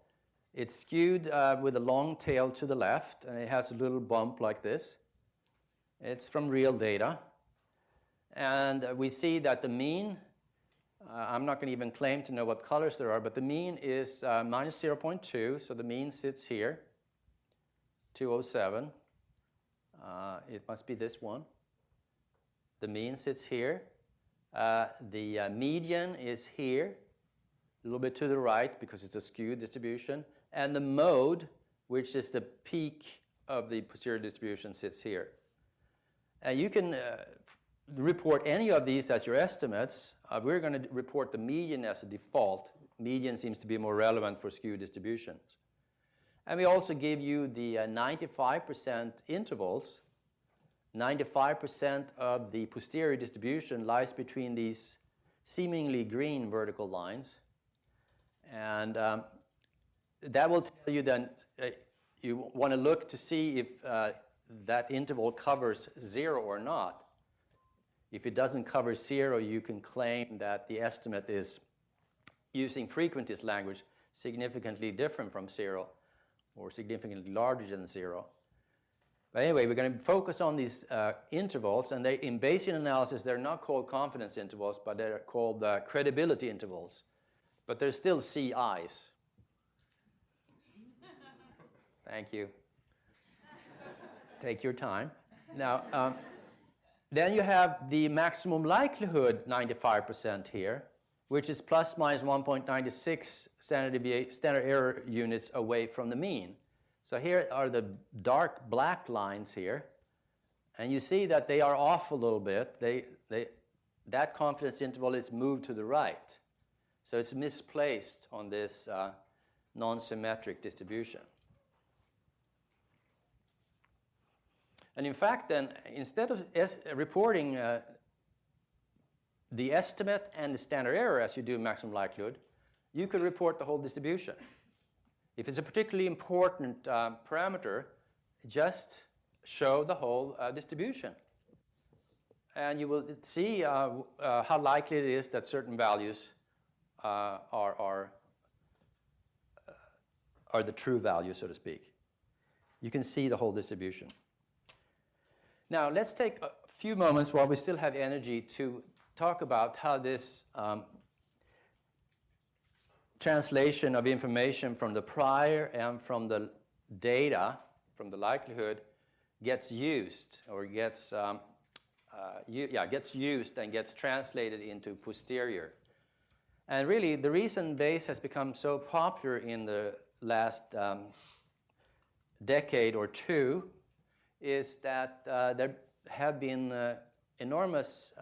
It's skewed with a long tail to the left, and it has a little bump like this. It's from real data. And we see that the mean, I'm not going to even claim to know what colors there are, but the mean is minus 0.2, so the mean sits here, 207. It must be this one. The mean sits here. The median is here, a little bit to the right because it's a skewed distribution. And the mode, which is the peak of the posterior distribution, sits here. And you can report any of these as your estimates. We're going to report the median as a default. Median seems to be more relevant for skewed distributions. And we also give you the 95% intervals. 95% of the posterior distribution lies between these seemingly green vertical lines. And that will tell you then you want to look to see if that interval covers 0 or not. If it doesn't cover 0, you can claim that the estimate is, using frequentist language, significantly different from 0 or significantly larger than 0. But anyway, we're going to focus on these intervals, and in Bayesian analysis, they're not called confidence intervals, but they're called credibility intervals. But they're still CIs. Thank you. Take your time. Now, then you have the maximum likelihood 95% here, which is plus minus 1.96 standard error units away from the mean. So here are the dark black lines here, and you see that they are off a little bit. That confidence interval is moved to the right. So it's misplaced on this non-symmetric distribution. And in fact, then, instead of reporting the estimate and the standard error as you do maximum likelihood, you could report the whole distribution. If it's a particularly important parameter, just show the whole distribution. And you will see how likely it is that certain values are the true values, so to speak. You can see the whole distribution. Now, let's take a few moments while we still have energy to talk about how this translation of information from the prior and from the data, from the likelihood, gets used or gets used and gets translated into posterior. And really, the reason Bayes has become so popular in the last decade or two is that there have been enormous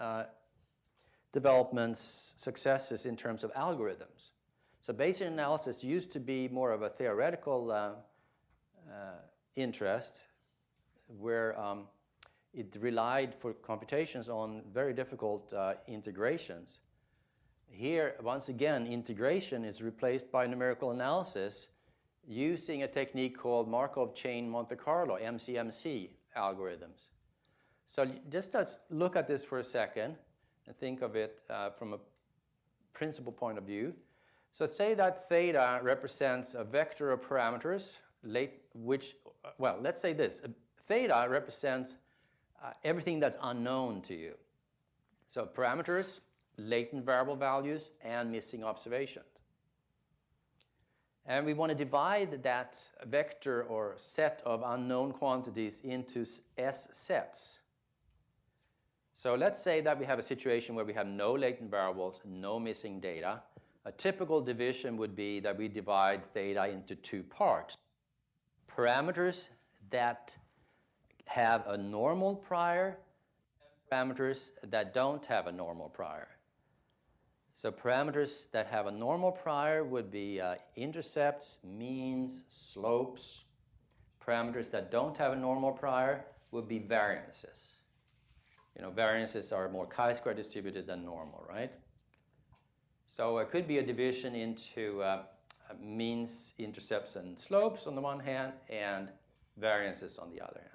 developments, successes in terms of algorithms. So Bayesian analysis used to be more of a theoretical interest where it relied for computations on very difficult integrations. Here, once again, integration is replaced by numerical analysis using a technique called Markov chain Monte Carlo, MCMC algorithms. So just let's look at this for a second and think of it from a principal point of view. So say that theta represents a vector of parameters, let's say this. Theta represents everything that's unknown to you. So parameters, latent variable values, and missing observations. And we want to divide that vector or set of unknown quantities into S sets. So let's say that we have a situation where we have no latent variables, no missing data. A typical division would be that we divide theta into two parts. Parameters that have a normal prior and parameters that don't have a normal prior. So parameters that have a normal prior would be intercepts, means, slopes. Parameters that don't have a normal prior would be variances. Variances are more chi-square distributed than normal, right? So it could be a division into means, intercepts, and slopes on the one hand, and variances on the other hand.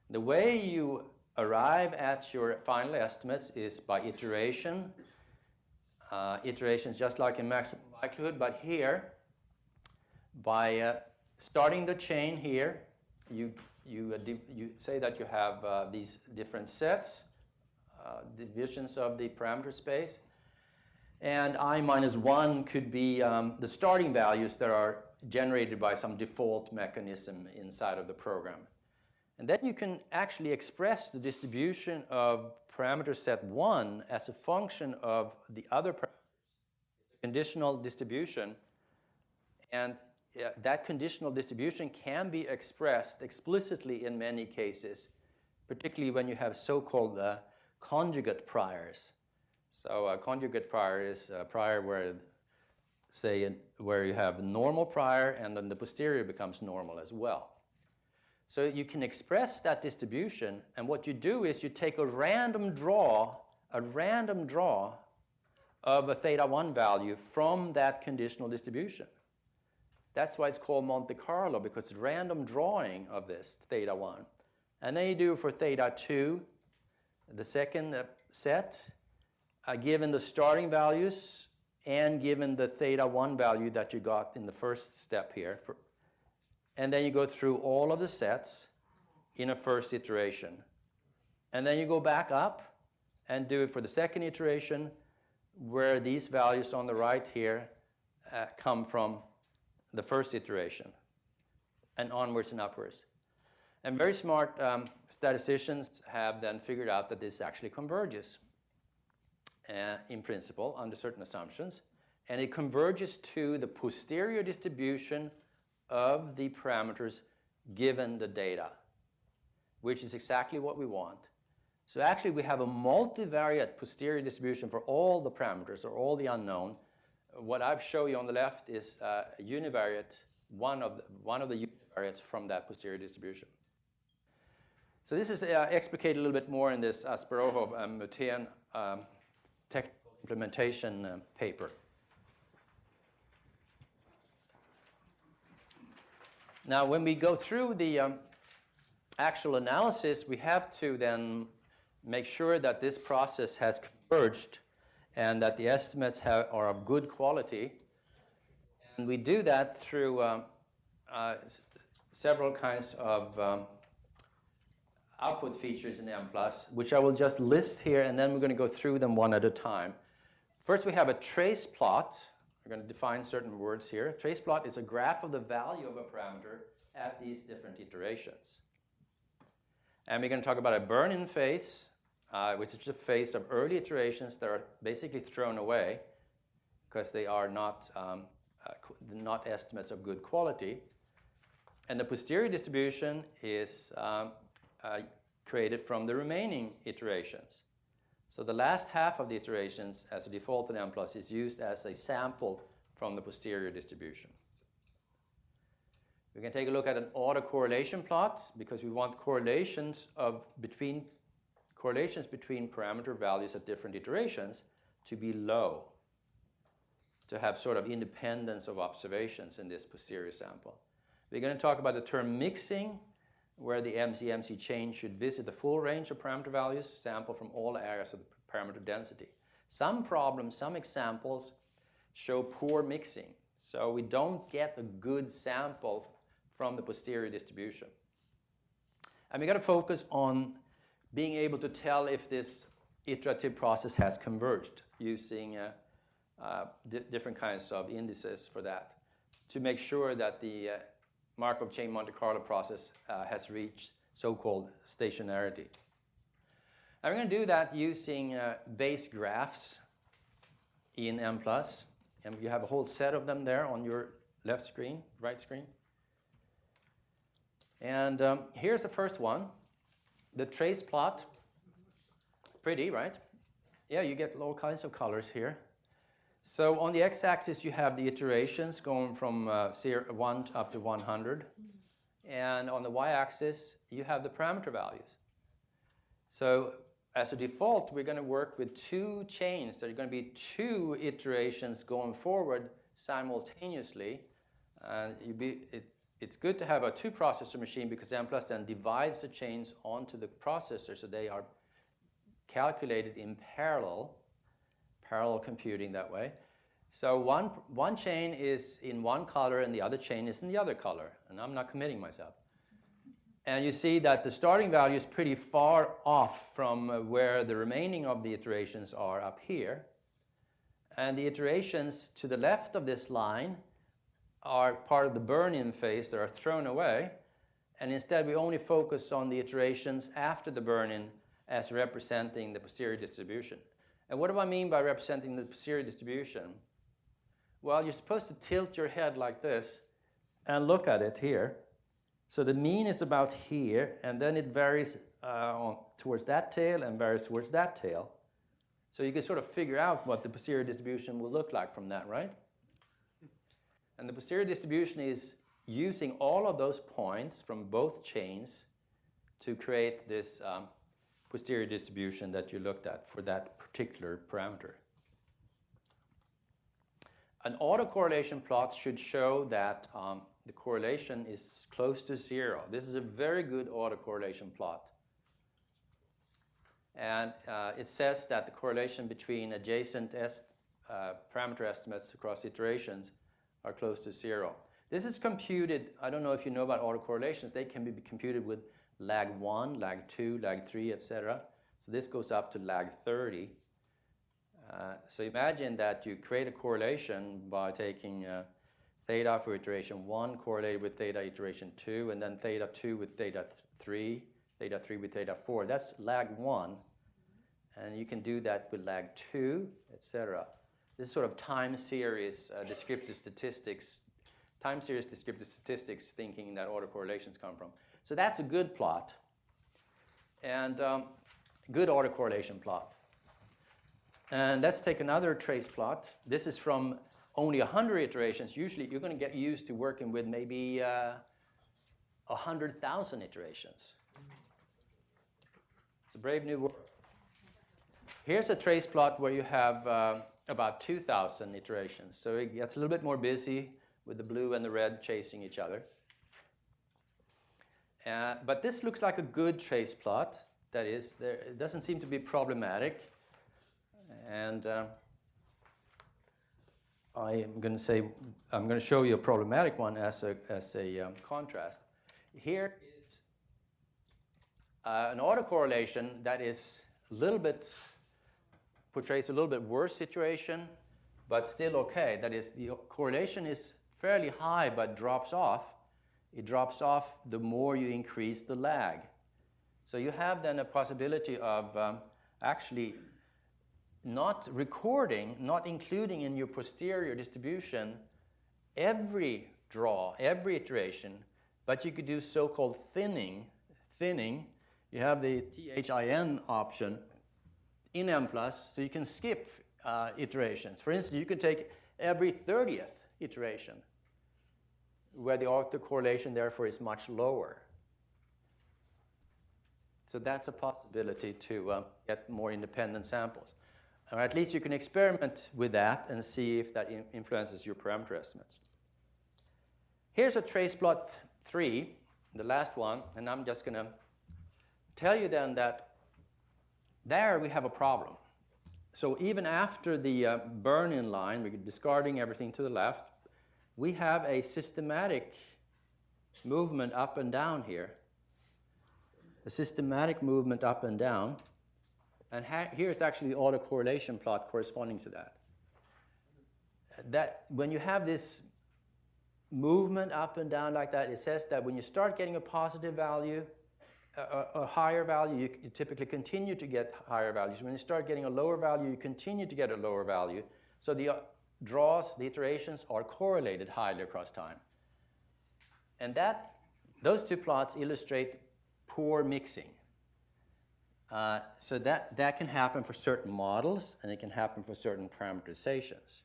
The way you arrive at your final estimates is by iteration. Iterations just like in maximum likelihood, but here, by starting the chain here, you say that you have these different sets, divisions of the parameter space, and I minus 1 could be the starting values that are generated by some default mechanism inside of the program. And then you can actually express the distribution of parameter set 1 as a function of the other parameters. It's a conditional distribution, and that conditional distribution can be expressed explicitly in many cases, particularly when you have so-called conjugate priors. So a conjugate prior is a prior where you have normal prior and then the posterior becomes normal as well. So you can express that distribution, and what you do is you take a random draw of a theta 1 value from that conditional distribution. That's why it's called Monte Carlo, because it's random drawing of this theta 1. And then you do for theta 2, the second set, given the starting values and given the theta 1 value that you got in the first step here. And then you go through all of the sets in a first iteration. And then you go back up and do it for the second iteration, where these values on the right here come from the first iteration, and onwards and upwards. And very smart statisticians have then figured out that this actually converges in principle under certain assumptions, and it converges to the posterior distribution of the parameters given the data, which is exactly what we want. So actually we have a multivariate posterior distribution for all the parameters or all the unknown. What I've shown you on the left is a univariate, one of the univariates from that posterior distribution. So this is explicated a little bit more in this Asperovo-Mutén technical implementation paper. Now, when we go through the actual analysis, we have to then make sure that this process has converged and that the estimates are of good quality. And we do that through several kinds of output features in Mplus, which I will just list here, and then we're going to go through them one at a time. First, we have a trace plot. We're going to define certain words here. A trace plot is a graph of the value of a parameter at these different iterations. And we're going to talk about a burn-in phase, which is a phase of early iterations that are basically thrown away because they are not estimates of good quality. And the posterior distribution is created from the remaining iterations. So the last half of the iterations as a default in Mplus is used as a sample from the posterior distribution. We can take a look at an autocorrelation plot because we want correlations between parameter values at different iterations to be low, to have sort of independence of observations in this posterior sample. We're going to talk about the term mixing, where the MCMC chain should visit the full range of parameter values, sample from all areas of the parameter density. Some problems, some examples show poor mixing, so we don't get a good sample from the posterior distribution. And we got to focus on being able to tell if this iterative process has converged using different kinds of indices for that to make sure that the Markov chain Monte Carlo process has reached so-called stationarity. And we're going to do that using base graphs in Mplus. And you have a whole set of them there on your left screen, right screen. And here's the first one, the trace plot. Pretty, right? Yeah, you get all kinds of colors here. So on the x-axis, you have the iterations going from 1 up to 100. And on the y-axis, you have the parameter values. So as a default, we're going to work with 2 chains. There are going to be 2 iterations going forward simultaneously. And it's good to have a 2-processor machine because Mplus then divides the chains onto the processor so they are calculated in parallel computing that way. So one chain is in one color and the other chain is in the other color. And I'm not committing myself. And you see that the starting value is pretty far off from where the remaining of the iterations are up here. And the iterations to the left of this line are part of the burn-in phase that are thrown away. And instead, we only focus on the iterations after the burn-in as representing the posterior distribution. And what do I mean by representing the posterior distribution? Well, you're supposed to tilt your head like this and look at it here. So the mean is about here, and then it varies towards that tail and varies towards that tail. So you can sort of figure out what the posterior distribution will look like from that, right? And the posterior distribution is using all of those points from both chains to create this posterior distribution that you looked at for that particular parameter. An autocorrelation plot should show that the correlation is close to 0. This is a very good autocorrelation plot. And it says that the correlation between adjacent parameter estimates across iterations are close to 0. This is computed, I don't know if you know about autocorrelations, they can be computed with lag 1, lag 2, lag 3, etc. So this goes up to lag 30. So imagine that you create a correlation by taking theta for iteration 1 correlated with theta iteration 2, and then theta 2 with theta 3 with theta 4. That's lag 1. And you can do that with lag 2, etc. This is sort of time series descriptive statistics, thinking that autocorrelations come from. So that's a good plot, and good autocorrelation plot. And let's take another trace plot. This is from only 100 iterations. Usually you're going to get used to working with maybe 100,000 iterations. It's a brave new world. Here's a trace plot where you have about 2,000 iterations. So it gets a little bit more busy with the blue and the red chasing each other. But this looks like a good trace plot. That is, it doesn't seem to be problematic. And I'm going to show you a problematic one as a contrast. Here is an autocorrelation that is portrays a little bit worse situation, but still okay. That is, the correlation is fairly high, but drops off. It drops off the more you increase the lag. So you have then a possibility of actually not recording, not including in your posterior distribution every draw, every iteration, but you could do so-called thinning. You have the THIN option in Mplus, so you can skip iterations. For instance, you could take every 30th iteration, where the autocorrelation therefore is much lower. So that's a possibility to get more independent samples. Or at least you can experiment with that and see if that influences your parameter estimates. Here's a trace plot 3, the last one, and I'm just going to tell you then that there we have a problem. So even after the burn-in line, we're discarding everything to the left, we have a systematic movement up and down here. A systematic movement up and down. And here's actually the autocorrelation plot corresponding to that. That when you have this movement up and down like that, it says that when you start getting a positive value, a higher value, you typically continue to get higher values. When you start getting a lower value, you continue to get a lower value. So the draws, the iterations are correlated highly across time. And that those two plots illustrate poor mixing. So that can happen for certain models, and it can happen for certain parameterizations.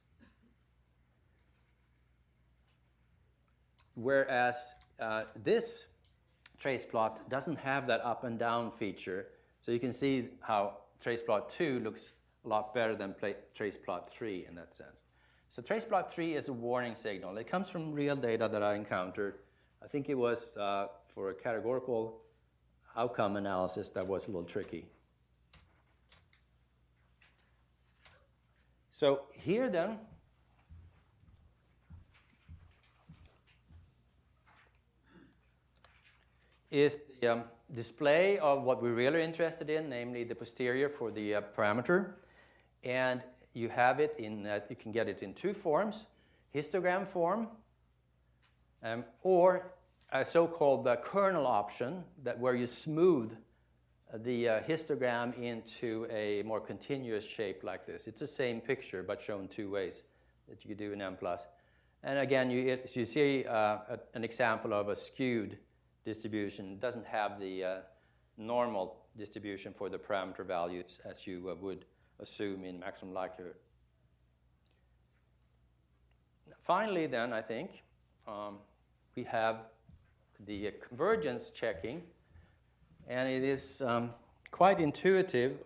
Whereas this trace plot doesn't have that up and down feature, so you can see how trace plot 2 looks a lot better than trace plot 3 in that sense. So trace plot 3 is a warning signal. It comes from real data that I encountered. I think it was for a categorical outcome analysis that was a little tricky. So here then, is the display of what we're really interested in, namely the posterior for the parameter. And you have it in, you can get it in two forms, histogram form, or a so-called kernel option, where you smooth the histogram into a more continuous shape like this. It's the same picture, but shown two ways that you do in Mplus. And again, you see an example of a skewed distribution. It doesn't have the normal distribution for the parameter values as you would assume in maximum likelihood. Finally, then, I think, we have the convergence checking, and it is quite intuitive.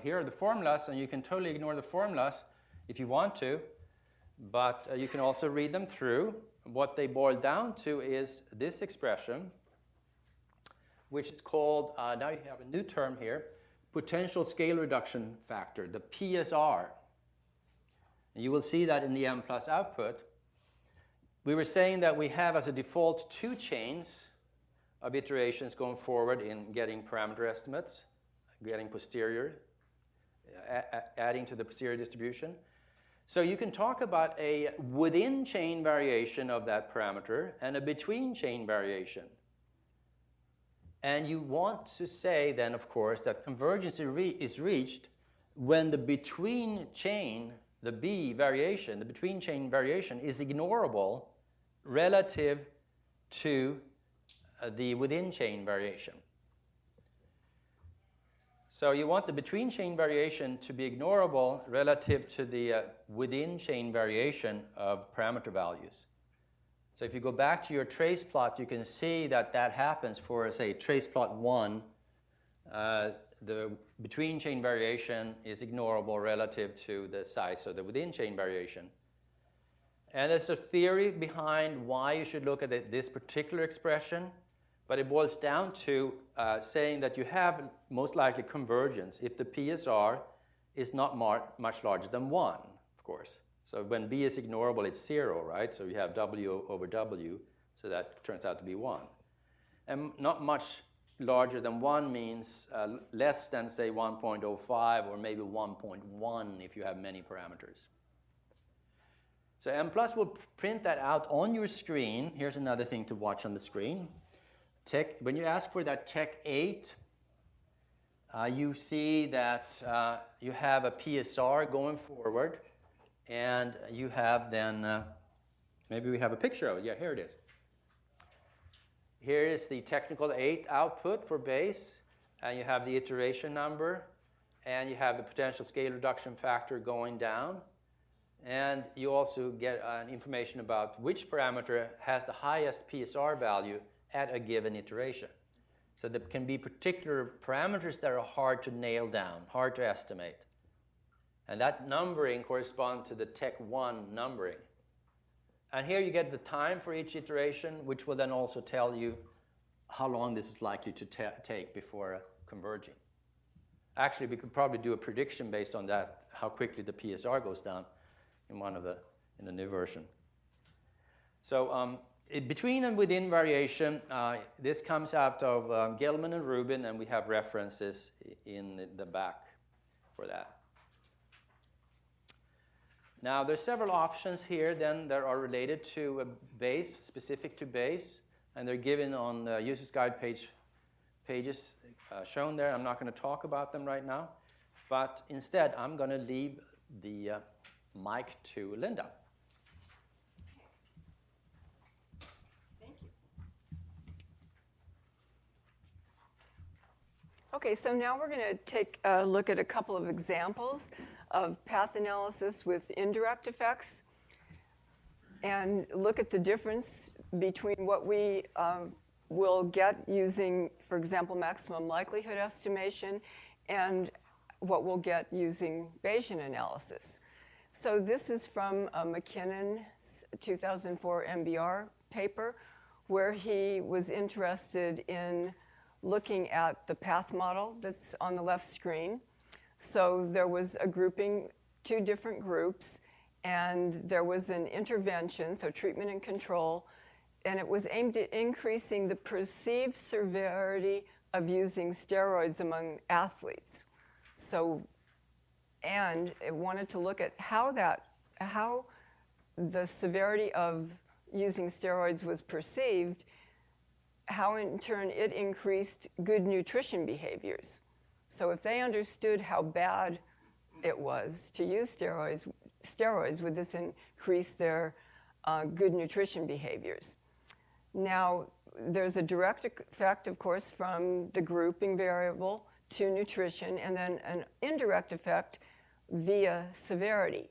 Here are the formulas, and you can totally ignore the formulas if you want to, but you can also read them through. What they boil down to is this expression, which is called, now you have a new term here, potential scale reduction factor, the PSR. And you will see that in the Mplus output. We were saying that we have as a default 2 chains of iterations going forward in getting parameter estimates, getting posterior, adding to the posterior distribution. So you can talk about a within chain variation of that parameter and a between chain variation. And you want to say then, of course, that convergence is reached when the between chain, the B variation, the between chain variation is ignorable relative to the within chain variation. So you want the between chain variation to be ignorable relative to the within chain variation of parameter values. So if you go back to your trace plot, you can see that that happens for, say, trace plot 1. The between chain variation is ignorable relative to the size of the within chain variation. And there's a theory behind why you should look at this particular expression, but it boils down to saying that you have most likely convergence if the PSR is not much larger than 1, of course. So when B is ignorable, it's 0, right? So you have W over W, so that turns out to be 1. And not much larger than 1 means less than, say, 1.05 or maybe 1.1 if you have many parameters. So Mplus will print that out on your screen. Here's another thing to watch on the screen. When you ask for that Tech 8, you see that you have a PSR going forward, and you have then, maybe we have a picture of it. Yeah, here it is. Here is the technical 8 output for base, and you have the iteration number, and you have the potential scale reduction factor going down, and you also get information about which parameter has the highest PSR value at a given iteration. So there can be particular parameters that are hard to nail down, hard to estimate. And that numbering corresponds to the Tech 1 numbering. And here you get the time for each iteration, which will then also tell you how long this is likely to take before converging. Actually, we could probably do a prediction based on that, how quickly the PSR goes down in the new version. So between and within variation, this comes out of Gelman and Rubin, and we have references in the back for that. Now, there's several options here then that are related to base, specific to base, and they're given on the user's guide pages shown there. I'm not going to talk about them right now, but instead I'm going to leave the mic to Linda. Thank you. Okay, so now we're going to take a look at a couple of examples of path analysis with indirect effects and look at the difference between what we will get using, for example, maximum likelihood estimation and what we'll get using Bayesian analysis. So this is from McKinnon's 2004 MBR paper, where he was interested in looking at the path model that's on the left screen. So there was a grouping, 2 different groups, and there was an intervention, so treatment and control, and it was aimed at increasing the perceived severity of using steroids among athletes. So, and it wanted to look at how the severity of using steroids was perceived, how in turn it increased good nutrition behaviors. So if they understood how bad it was to use steroids, would this increase their good nutrition behaviors? Now, there's a direct effect, of course, from the grouping variable to nutrition, and then an indirect effect via severity.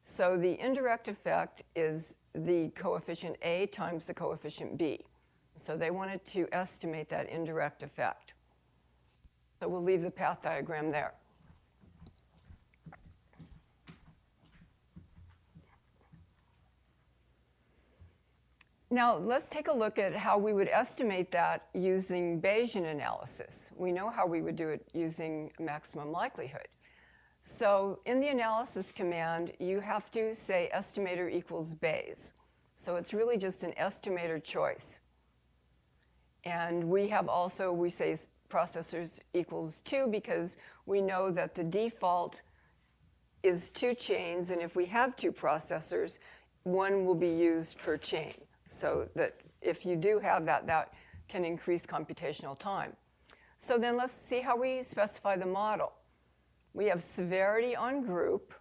So the indirect effect is the coefficient A times the coefficient B. So they wanted to estimate that indirect effect. So we'll leave the path diagram there. Now, let's take a look at how we would estimate that using Bayesian analysis. We know how we would do it using maximum likelihood. So in the analysis command, you have to say estimator equals Bayes. So it's really just an estimator choice. And we say processors equals 2 because we know that the default is 2 chains, and if we have 2 processors, 1 will be used per chain. So that if you do have that, that can increase computational time. So then let's see how we specify the model. We have severity on group,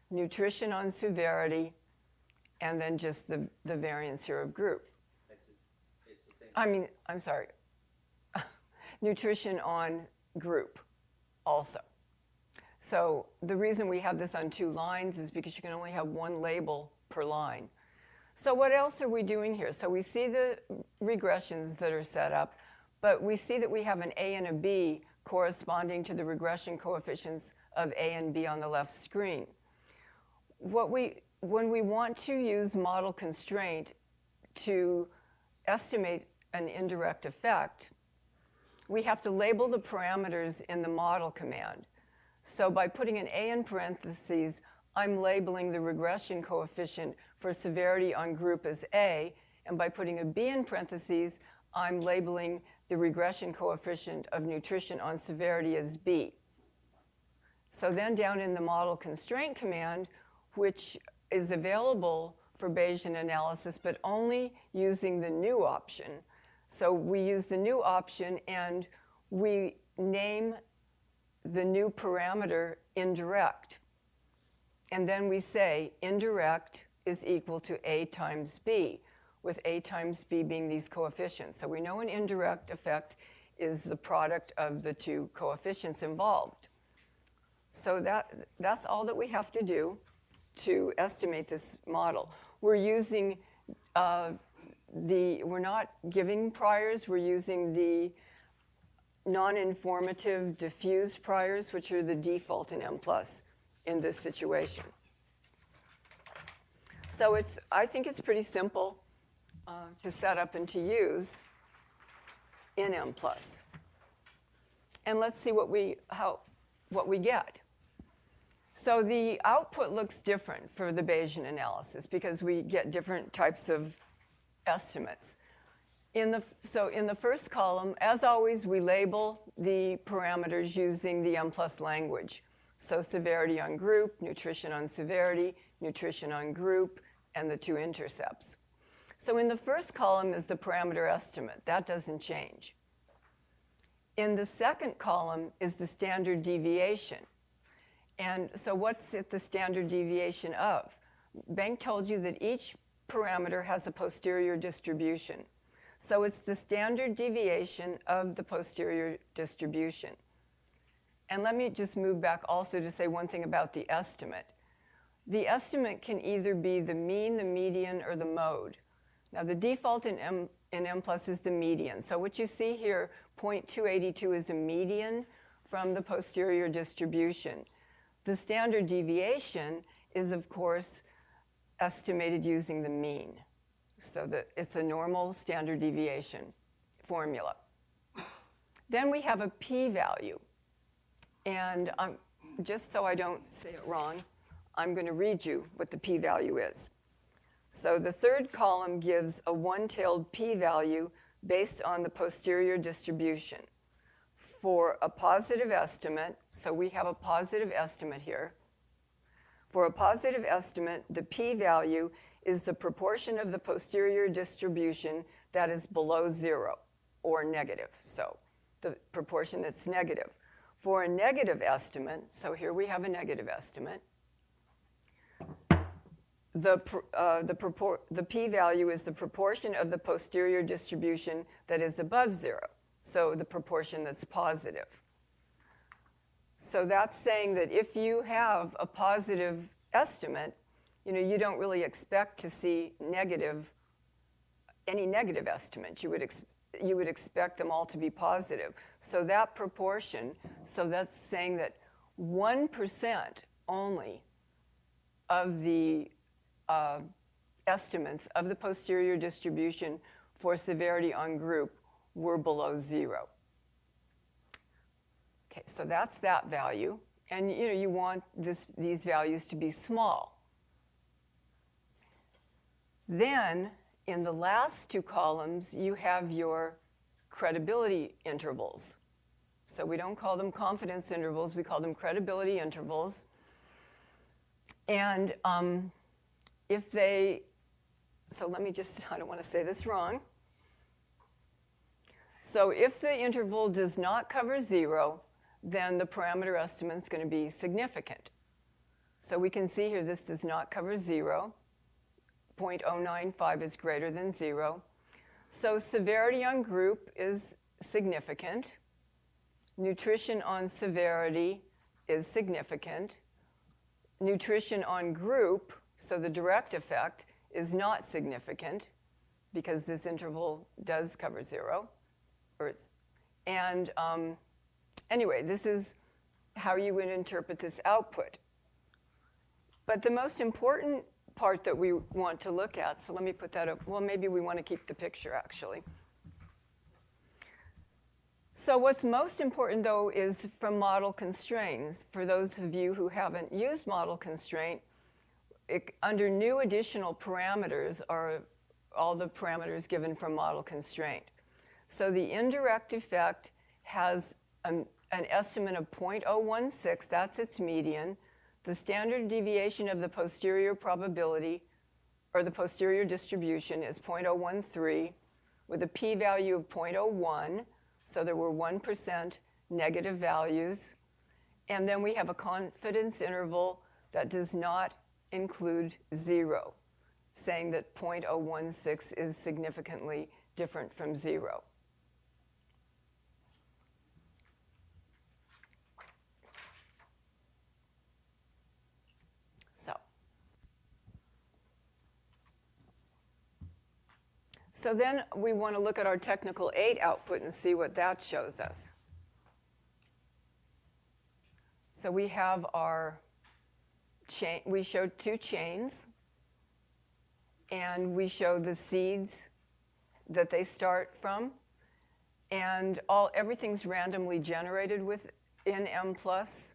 nutrition on severity, and then just the variance here of group. It's the same. I'm sorry. Nutrition on group also. So the reason we have this on 2 lines is because you can only have 1 label per line. So what else are we doing here? So we see the regressions that are set up, but we see that we have an A and a B corresponding to the regression coefficients of A and B on the left screen. When we want to use model constraint to estimate an indirect effect, we have to label the parameters in the model command. So by putting an A in parentheses, I'm labeling the regression coefficient for severity on group as A, and by putting a B in parentheses, I'm labeling the regression coefficient of nutrition on severity as B. So then down in the model constraint command, which is available for Bayesian analysis, but only using the new option. So we use the new option, and we name the new parameter indirect. And then we say indirect is equal to A times B, with A times B being these coefficients. So we know an indirect effect is the product of the 2 coefficients involved. So that's all that we have to do to estimate this model. We're using we're not giving priors, we're using the non-informative diffuse priors, which are the default in Mplus in this situation. So I think it's pretty simple to set up and to use in Mplus. And let's see what we get. So the output looks different for the Bayesian analysis because we get different types of estimates. So in the first column, as always, we label the parameters using the Mplus language. So severity on group, nutrition on severity, nutrition on group, and the 2 intercepts. So in the first column is the parameter estimate. That doesn't change. In the second column is the standard deviation. And so what's it the standard deviation of? Bank told you that each parameter has a posterior distribution. So it's the standard deviation of the posterior distribution. And let me just move back also to say one thing about the estimate. The estimate can either be the mean, the median, or the mode. Now, the default in Mplus is the median. So what you see here, 0.282 is a median from the posterior distribution. The standard deviation is, of course, estimated using the mean. So that it's a normal standard deviation formula. Then we have a p-value. And just so I don't say it wrong, I'm going to read you what the p-value is. So the third column gives a one-tailed p-value based on the posterior distribution. For a positive estimate, so we have a positive estimate here. For a positive estimate, the p-value is the proportion of the posterior distribution that is below 0 or negative, so the proportion that's negative. For a negative estimate, so here we have a negative estimate, the p-value is the proportion of the posterior distribution that is above 0, so the proportion that's positive. So that's saying that if you have a positive estimate, you don't really expect to see any negative estimates. You would expect them all to be positive. So that proportion, so that's saying that 1% only of the estimates of the posterior distribution for severity on group were below 0. Okay, so that's that value. And you want these values to be small. Then, in the last two columns, you have your credibility intervals. So we don't call them confidence intervals, we call them credibility intervals. And so let me just, I don't want to say this wrong. So if the interval does not cover 0, then the parameter estimate is going to be significant. So we can see here this does not cover 0. 0.095 is greater than 0. So severity on group is significant. Nutrition on severity is significant. Nutrition on group, so the direct effect, is not significant because this interval does cover 0. Anyway, this is how you would interpret this output. But the most important part that we want to look at, so let me put that up. Well, maybe we want to keep the picture, actually. So what's most important, though, is from model constraints. For those of you who haven't used model constraint, under new additional parameters are all the parameters given from model constraint. So the indirect effect has an estimate of 0.016, that's its median. The standard deviation of the posterior probability, or the posterior distribution, is 0.013 with a p-value of 0.01, so there were 1% negative values. And then we have a confidence interval that does not include 0, saying that 0.016 is significantly different from 0. So then we want to look at our technical 8 output and see what that shows us. So we have our chain. We showed 2 chains, and we show the seeds that they start from, and everything's randomly generated within Mplus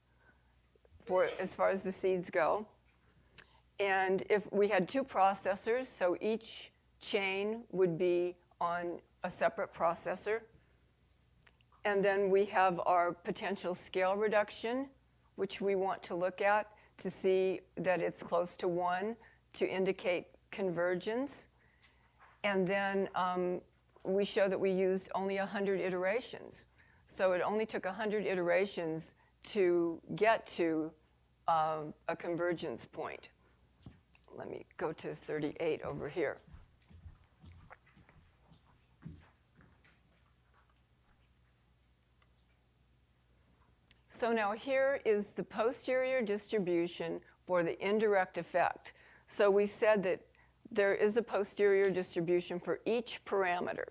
as far as the seeds go. And if we had 2 processors, so each chain would be on a separate processor. And then we have our potential scale reduction, which we want to look at to see that it's close to 1 to indicate convergence. And then we show that we used only 100 iterations. So it only took 100 iterations to get to a convergence point. Let me go to 38 over here. So now here is the posterior distribution for the indirect effect. So we said that there is a posterior distribution for each parameter.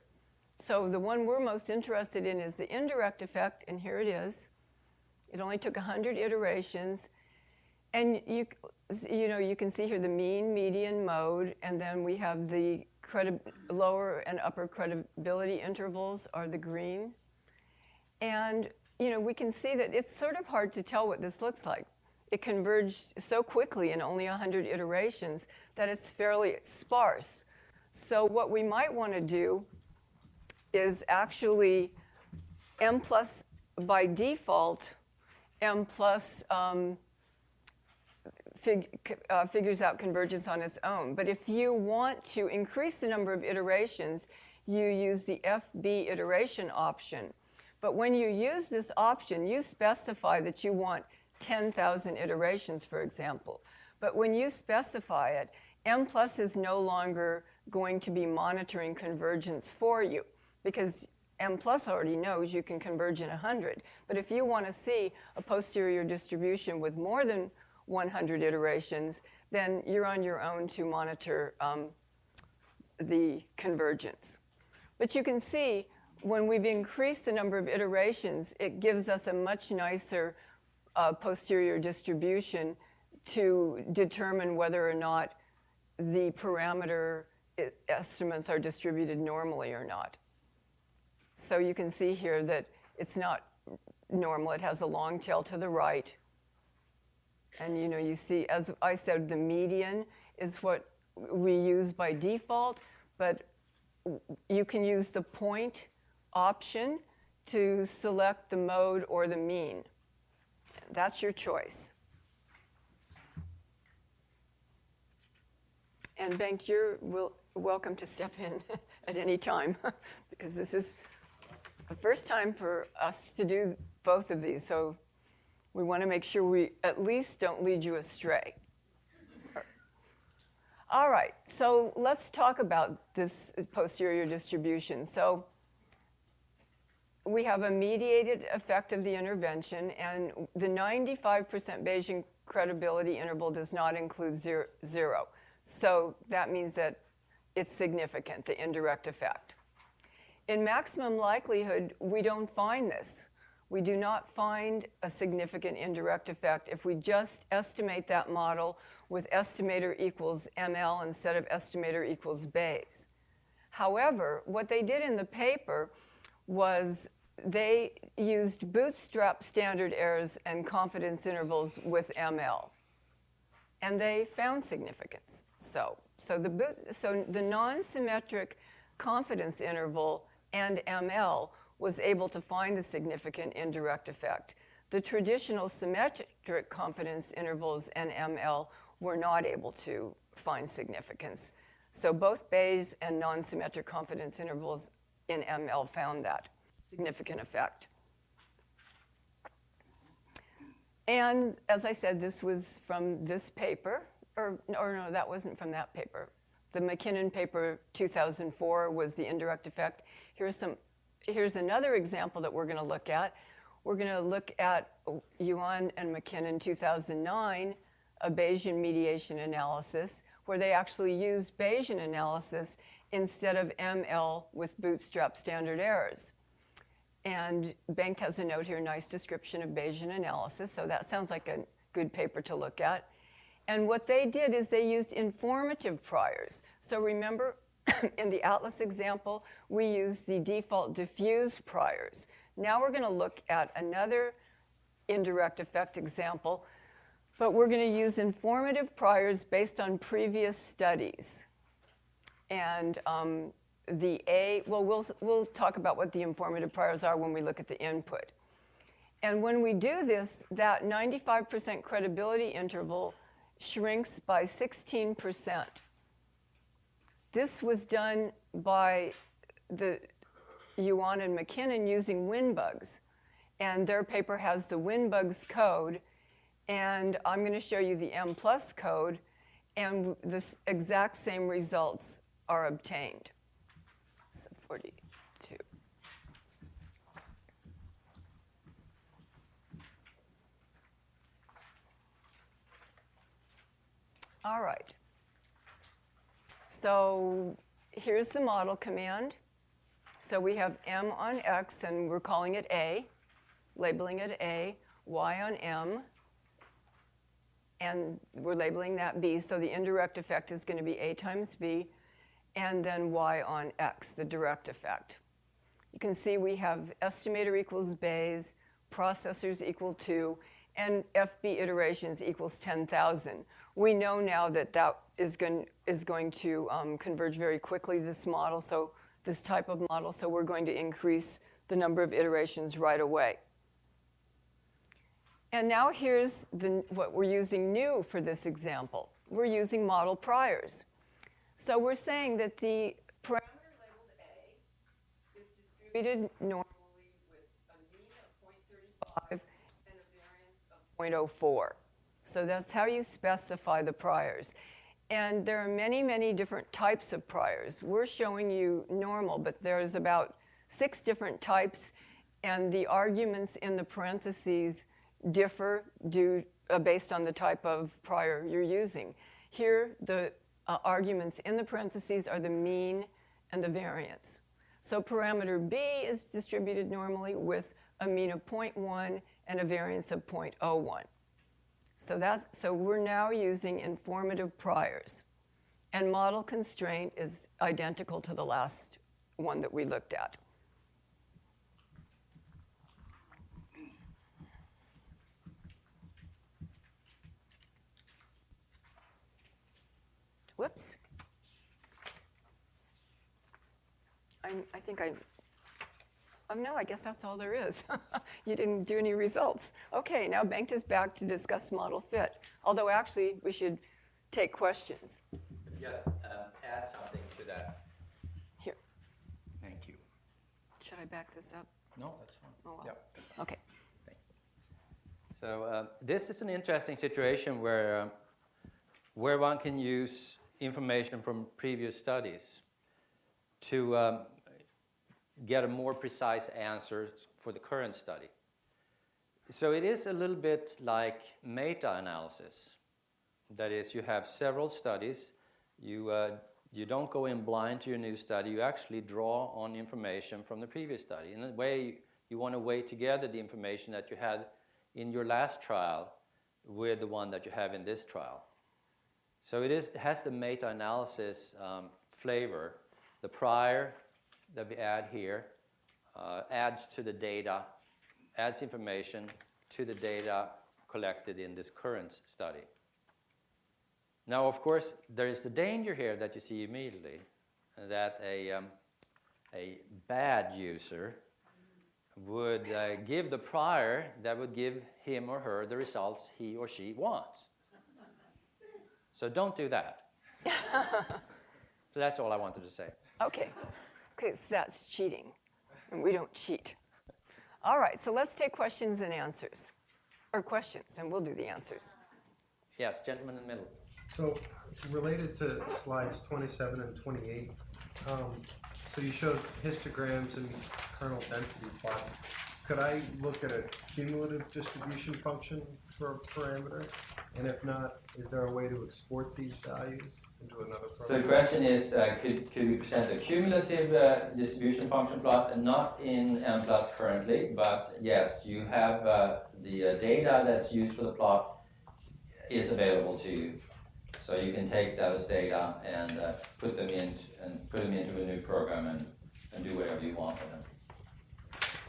So the one we're most interested in is the indirect effect, and here it is. It only took 100 iterations. And you can see here the mean, median, mode, and then we have the lower and upper credibility intervals are the green. And we can see that it's sort of hard to tell what this looks like. It converged so quickly in only 100 iterations that it's fairly sparse. So what we might want to do is actually Mplus, by default, Mplus figures out convergence on its own. But if you want to increase the number of iterations, you use the FB iteration option. But when you use this option, you specify that you want 10,000 iterations, for example. But when you specify it, Mplus is no longer going to be monitoring convergence for you, because Mplus already knows you can converge in 100. But if you want to see a posterior distribution with more than 100 iterations, then you're on your own to monitor the convergence. But you can see when we've increased the number of iterations, it gives us a much nicer posterior distribution to determine whether or not the parameter estimates are distributed normally or not. So you can see here that it's not normal. It has a long tail to the right. And you see, as I said, the median is what we use by default, but you can use the point option to select the mode or the mean. That's your choice. And Bengt, you're welcome to step in at any time, because this is the first time for us to do both of these. So we want to make sure we at least don't lead you astray. All right, so let's talk about this posterior distribution. So we have a mediated effect of the intervention, and the 95% Bayesian credibility interval does not include zero. So that means that it's significant, the indirect effect. In maximum likelihood, we don't find this. We do not find a significant indirect effect if we just estimate that model with estimator equals ML instead of estimator equals Bayes. However, what they did in the paper was they used bootstrap standard errors and confidence intervals with ML, and they found significance. So the non-symmetric confidence interval and ML was able to find a significant indirect effect. The traditional symmetric confidence intervals and ML were not able to find significance. So both Bayes and non-symmetric confidence intervals in ML found that significant effect. And as I said, this was from this paper, or no, that wasn't from that paper. The McKinnon paper 2004 was the indirect effect. Here's another example that we're going to look at. We're going to look at Yuan and McKinnon 2009, a Bayesian mediation analysis, where they actually used Bayesian analysis instead of ML with bootstrap standard errors. And Bengt has a note here, nice description of Bayesian analysis, so that sounds like a good paper to look at. And what they did is they used informative priors. So remember, in the Atlas example, we used the default diffuse priors. Now we're going to look at another indirect effect example, but we're going to use informative priors based on previous studies. And we'll talk about what the informative priors are when we look at the input. And when we do this, that 95% credibility interval shrinks by 16%. This was done by the Yuan and McKinnon using WinBugs. And their paper has the WinBugs code. And I'm going to show you the Mplus code. And the exact same results are obtained. So 42. All right. So here's the model command. So we have M on X, and we're calling it A, labeling it A, Y on M, and we're labeling that B. So the indirect effect is going to be A times B, and then Y on X, the direct effect. You can see we have estimator equals Bayes, processors equal 2, and FB iterations equals 10,000. We know now that that is going to converge very quickly, this model, so this type of model, so we're going to increase the number of iterations right away. And now here's what we're using new for this example. We're using model priors. So we're saying that the parameter labeled A is distributed normally with a mean of 0.35 and a variance of 0.04. So that's how you specify the priors. And there are many, many different types of priors. We're showing you normal, but there's about 6 different types, and the arguments in the parentheses differ based on the type of prior you're using. Here, the arguments in the parentheses are the mean and the variance. So parameter B is distributed normally with a mean of 0.1 and a variance of 0.01. So we're now using informative priors. And model constraint is identical to the last one that we looked at. Whoops. No, I guess that's all there is. You didn't do any results. Okay, now Bengt is back to discuss model fit. Although actually, we should take questions. Yes, add something to that. Here. Thank you. Should I back this up? No, that's fine. Oh, well. Yep. Okay. Thanks. So this is an interesting situation where one can use information from previous studies to get a more precise answer for the current study. So it is a little bit like meta-analysis. That is, you have several studies. You don't go in blind to your new study. You actually draw on information from the previous study. In a way, you want to weigh together the information that you had in your last trial with the one that you have in this trial. So it has the meta-analysis flavor. The prior that we add here adds to the data, adds information to the data collected in this current study. Now, of course, there is the danger here that you see immediately, that a bad user would give the prior that would give him or her the results he or she wants. So don't do that. So that's all I wanted to say. Okay, so that's cheating, and we don't cheat. All right, so let's take questions and answers, or questions, and we'll do the answers. Yes, gentleman in the middle. So related to slides 27 and 28, so you showed histograms and kernel density plots. Could I look at a cumulative distribution function for a parameter? And if not, is there a way to export these values into another program? So the question is, could we present a cumulative distribution function plot, not in Mplus currently, but yes, you have the data that's used for the plot is available to you. So you can take those data and put them into a new program and do whatever you want with them.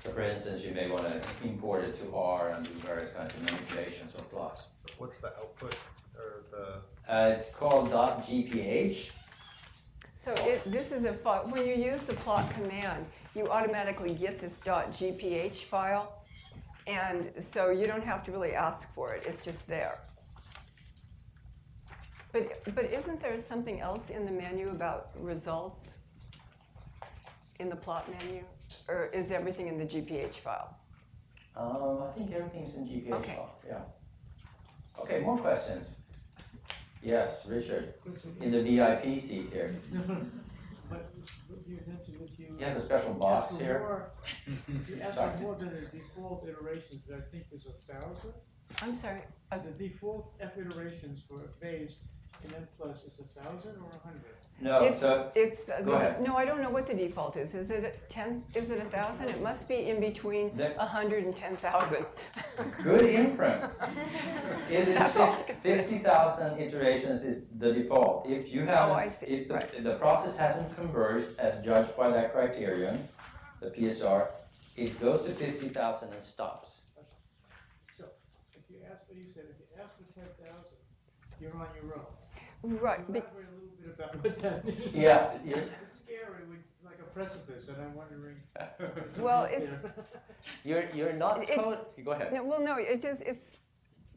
So for instance, you may want to import it to R and do various kinds of manipulations of plots. What's the output or the? It's called .gph. So this is when you use the plot command, you automatically get this .gph file, and so you don't have to really ask for it. It's just there. But isn't there something else in the menu about results in the plot menu? Or is everything in the GPH file? I think everything's in GPH Okay. file, yeah. Okay, more questions? Yes, Richard, in the VIP seat here. But you mentioned that you... He has a special box here. You asked for more than the default iterations, that I think is 1,000. I'm sorry. The default F iterations for Bayes in Mplus is 1,000 or 100? No, It's, so go ahead. No, I don't know what the default is. Is it 10? Is it 1,000? It must be in between 100 and 10,000. Good inference. It is 50,000 iterations is the default. If you haven't, I see. if Right. the process hasn't converged as judged by that criterion, the PSR, it goes to 50,000 and stops. So, if you ask for, you said, if you ask for 10,000, you're on your own. Right. Elaborate a little bit about what that means. Yeah. It's scary, like a precipice, and I'm wondering. is it Well, out it's- there? You're not told. Go ahead. No, well, no, it's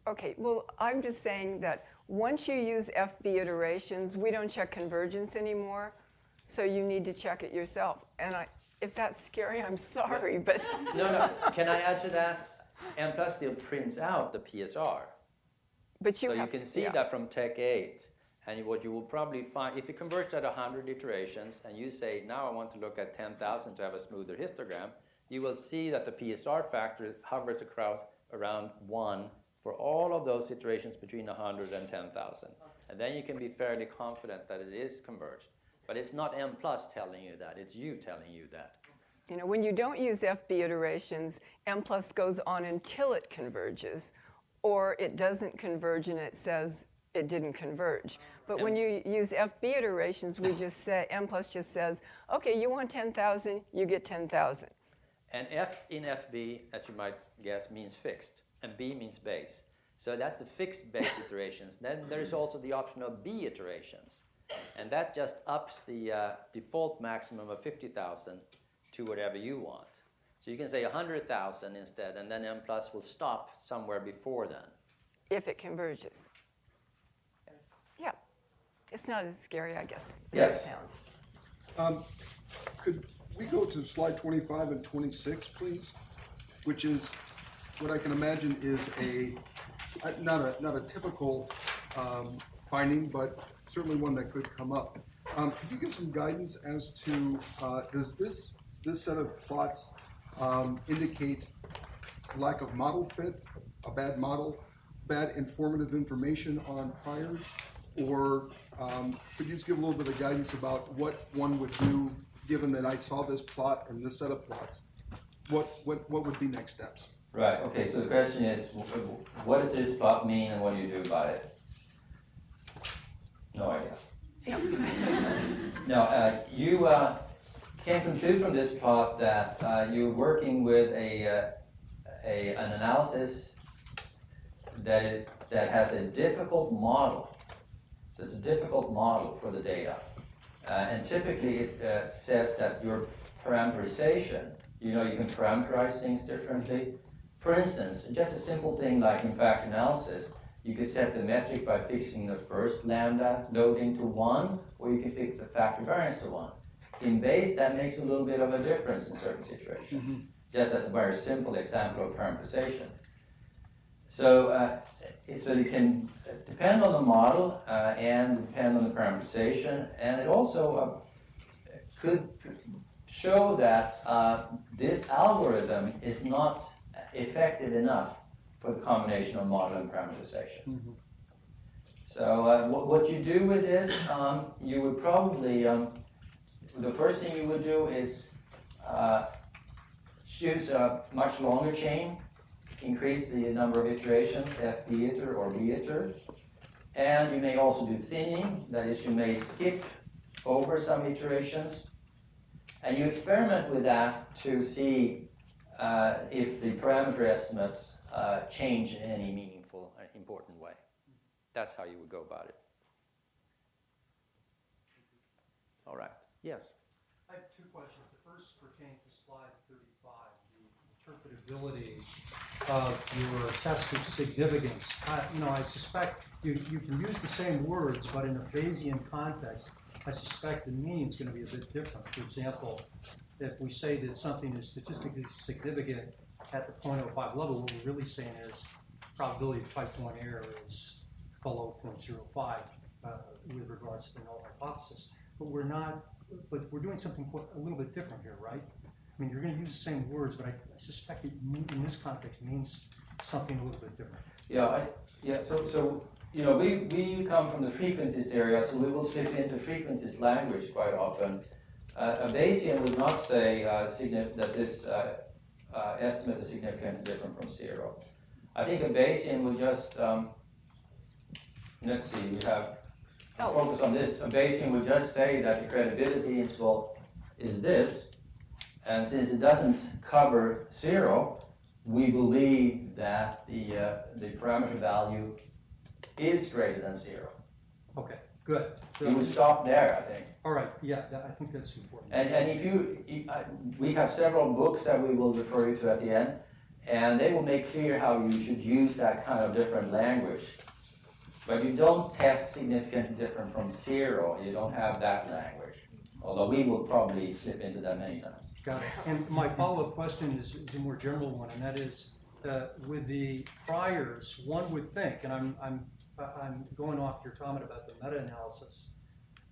okay. Well, I'm just saying that once you use FB iterations, we don't check convergence anymore, so you need to check it yourself. And if that's scary, I'm sorry, but No. Can I add to that? Mplus still prints out the PSR. but you So you have can see yeah. that from Tech 8. And what you will probably find, if you converge at 100 iterations and you say, now I want to look at 10,000 to have a smoother histogram, you will see that the PSR factor hovers across around 1 for all of those iterations between 100 and 10,000. And then you can be fairly confident that it is converged. But it's not Mplus telling you that, it's you telling you that. You know, when you don't use FB iterations, Mplus goes on until it converges, or it doesn't converge and it says it didn't converge. But when you use FB iterations, we just say, Mplus just says, okay, you want 10,000, you get 10,000. And F in FB, as you might guess, means fixed, and B means base. So that's the fixed base iterations. Then there's also the option of B iterations. And that just ups the default maximum of 50,000 to whatever you want. So you can say 100,000 instead, and then Mplus will stop somewhere before then. If it converges. Yeah. It's not as scary, I guess, as Yes. it sounds. Could we go to slide 25 and 26, please? Which is what I can imagine is not a typical finding, but certainly one that could come up. Could you give some guidance as to does this set of plots indicate lack of model fit, a bad model, bad informative information on priors, or could you just give a little bit of guidance about what one would do given that I saw this plot and this set of plots? What would be next steps? Right, okay, so the question is, what does this plot mean and what do you do about it? No idea. No, you can conclude from this plot that you're working with an analysis that has a difficult model. So it's a difficult model for the data. And typically it says that your parameterization, you can parameterize things differently. For instance, just a simple thing like in factor analysis, you can set the metric by fixing the first lambda loading to 1, or you can fix the factor variance to 1. In base, that makes a little bit of a difference in certain situations, just as a very simple example of parameterization. So you can depend on the model and depend on the parameterization, and it also could show that this algorithm is not effective enough for the combination of model and parameterization. So what you do with this, you would probably, the first thing you would do is choose a much longer chain, increase the number of iterations, FB iter or B iter, and you may also do thinning, that is, you may skip over some iterations, and you experiment with that to see if the parameter estimates change in any meaningful, important way. That's how you would go about it. All right. Yes? I have two questions. The first pertains to slide 35, the interpretability of your test of significance. I suspect you can use the same words, but in a Bayesian context, I suspect the meaning is going to be a bit different. For example, if we say that something is statistically significant at the 0.05 level, what we're really saying is probability of type 1 error is below 0.05 with regards to the null hypothesis. But we're doing something a little bit different here, right? I mean, you're going to use the same words, but I suspect it in this context means something a little bit different. So we come from the frequentist area, so we will slip into frequentist language quite often. A Bayesian would not say that this estimate is significantly different from 0. I think a Bayesian would just, let's see, we have focus on this. A Bayesian would just say that the credibility interval is this, and since it doesn't cover 0, we believe that the parameter value is greater than 0. Okay, good. It would stop there, I think. All right, yeah, I think that's important. And if we have several books that we will refer you to at the end, and they will make clear how you should use that kind of different language. But you don't test significantly different from 0. You don't have that language. Although we will probably slip into that many times. Got it. And my follow-up question is a more general one, and that is, with the priors, one would think, and I'm going off your comment about the meta-analysis,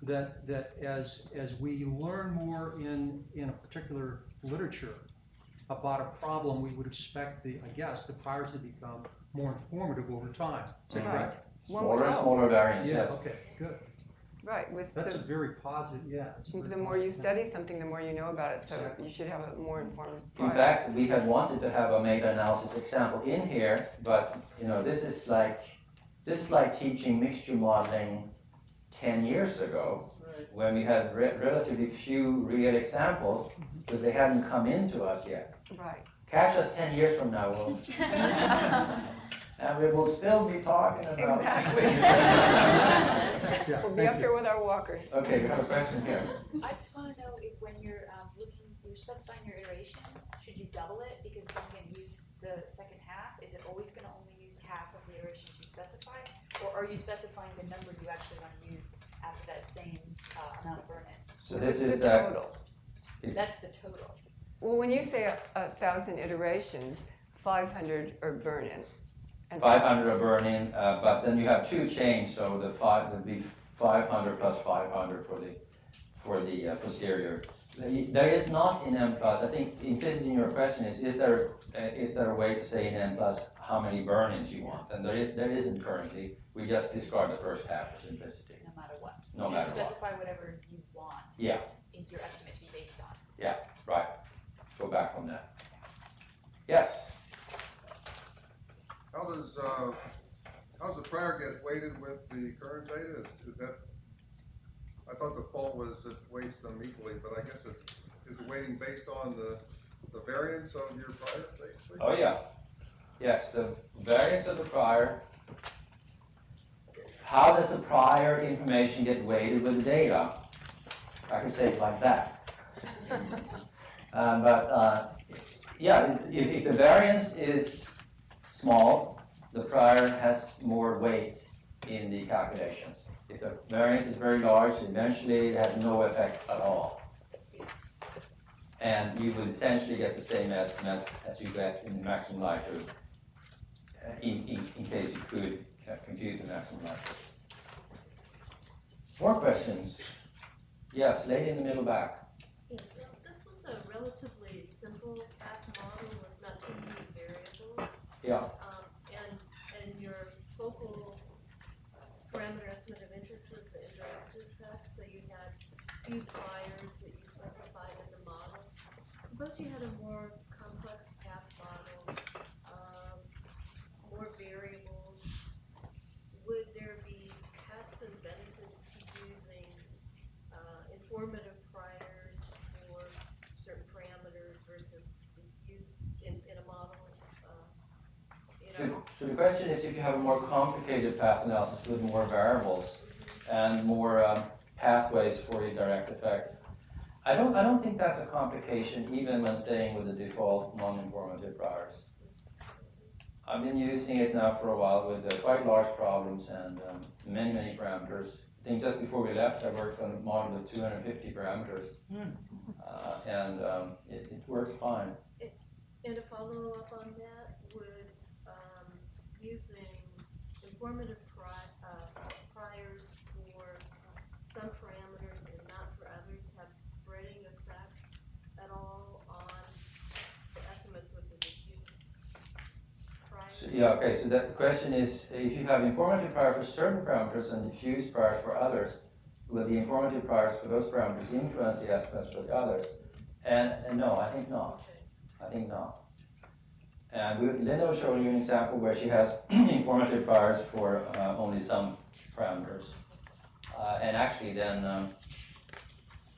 that as we learn more in a particular literature about a problem, we would expect the priors to become more informative over time. Is that correct? Smaller and smaller variance, Yeah, yes. okay, good. Right. That's a very positive, yeah. The more you study something, the more you know about it, so you should have a more informed In fact, we had wanted to have a meta-analysis example in here, but this is like teaching mixture modeling 10 years ago, when we had relatively few real examples, because they hadn't come into us yet. Right. Catch us 10 years from now, and we will still be talking about. Exactly. Yeah, We'll be up here with our walkers. Okay, we have a question here. I just want to know if when you're you're specifying your iterations, should you double it because then you can use the second half? Is it always going to only use half of the iterations you specify, or are you specifying the number you actually want to use after that same amount of burn-in? So this It's is the total. That's the total. Well, when you say 1,000 iterations, 500 are burn-in. 500 are burn-in, but then you have two chains, so the 5 would be 500 plus 500 for the posterior. There is not in Mplus. I think implicit in your question is there a way to say in Mplus how many burn-ins you want? And there isn't currently. We just discard the first half for simplicity. No matter what. No matter what. Specify whatever you want. Yeah. In your estimate to be based on. Yeah. Right. Go back from that. Yes. How's the prior get weighted with the current data? Is that, I thought the fault was it weights them equally, but I guess is the weighting based on the variance of your prior, basically? Oh yeah. Yes, the variance of the prior. How does the prior information get weighted with the data? I could say it like that. Yeah, if the variance is small, the prior has more weight in the calculations. If the variance is very large, eventually it has no effect at all. And you would essentially get the same estimates as you get in the maximum likelihood, in case you could compute the maximum likelihood. More questions? Yes, lady in the middle back. Yes, so this was a relatively simple path model with not too many variables. Yeah. And your focal parameter estimate of interest was the indirect effect, so you had few priors that you specified in the model. Suppose you had a more complex path model, more variables. Would there be costs and benefits to using informative priors for certain parameters versus diffuse in a model? So the question is if you have a more complicated path analysis with more variables and more pathways for your direct effects. I don't think that's a complication even when staying with the default non-informative priors. I've been using it now for a while with quite large problems and many parameters. I think just before we left I worked on a model with 250 parameters and it works fine. And to follow up on that, would using informative priors for some parameters and not for others have spreading effects at all on the estimates with the diffuse priors? Yeah, okay, so that the question is, if you have informative prior for certain parameters and diffuse priors for others, will the informative priors for those parameters influence the estimates for the others? And no, I think not. I think not. And Linda will show you an example where she has informative priors for only some parameters. And actually then,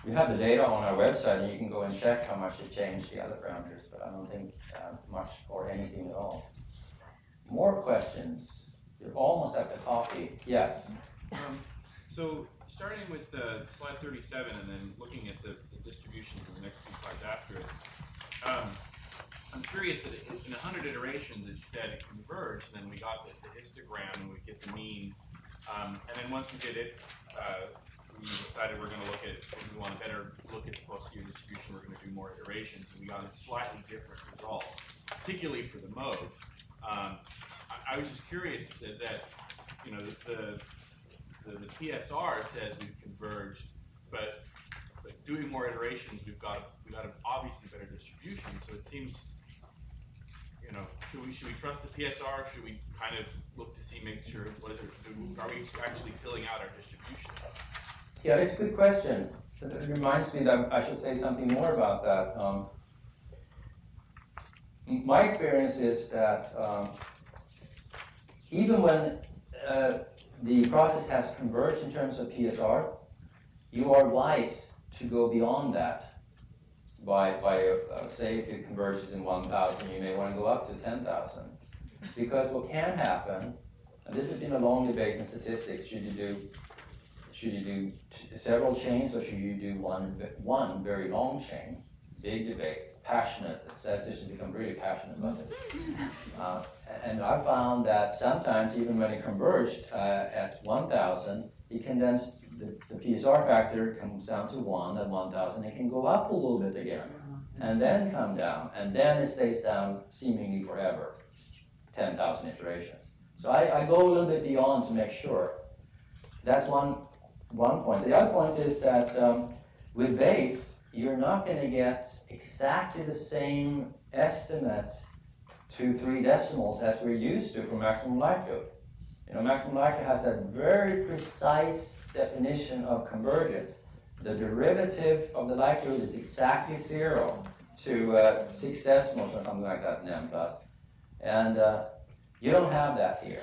we have the data on our website and you can go and check how much it changed the other parameters, but I don't think much or anything at all. More questions? You're almost at the coffee. Yes? So starting with slide 37 and then looking at the distribution for the next two slides after it, I'm curious that in 100 iterations it said it converged, and then we got the histogram and we get the mean. And then once we did it, we decided we're going to look at, if we want to better look at the posterior distribution, we're going to do more iterations, and we got a slightly different result, particularly for the mode. I was just curious that you know, the TSR says we've converged, but doing more iterations, we've got an obviously better distribution. So it seems, you know, should we trust the TSR? Should we kind of look to see, make sure, what is it? Are we actually filling out our distribution? Yeah, it's a good question. It reminds me that I should say something more about that. My experience is that even when the process has converged in terms of PSR, you are wise to go beyond that. By say if it converges in 1,000, you may want to go up to 10,000. Because what can happen, and this has been a long debate in statistics, should you do several chains or should you do one very long chain? Big debates, passionate. Statisticians become really passionate about it. And I found that sometimes, even when it converged at 1,000, it can then, the PSR factor comes down to 1 at 1,000. It can go up a little bit again, and then come down, and then it stays down seemingly forever, 10,000 iterations. So I go a little bit beyond to make sure. That's one point. The other point is that with Bayes, you're not going to get exactly the same estimate to 3 decimals as we're used to for maximum likelihood. You know, maximum likelihood has that very precise definition of convergence. The derivative of the likelihood is exactly 0 to 6 decimals or something like that in Mplus. And you don't have that here.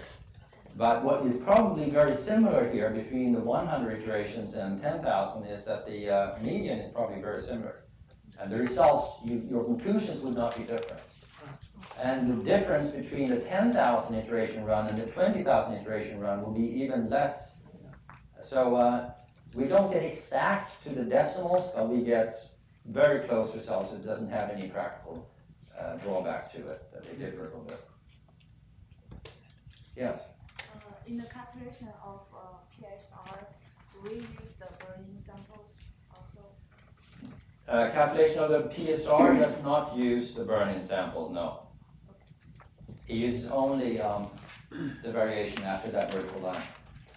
But what is probably very similar here between the 100 iterations and 10,000 is that the median is probably very similar. And the results, your conclusions would not be different. And the difference between the 10,000 iteration run and the 20,000 iteration run will be even less. So we don't get exact to the decimals, but we get very close results. It doesn't have any practical drawback to it, that they differ a little bit. Yes? In the calculation of PSR, do we use the burn-in samples also? Calculation of the PSR does not use the burn-in sample, no. It uses only the variation after that vertical line.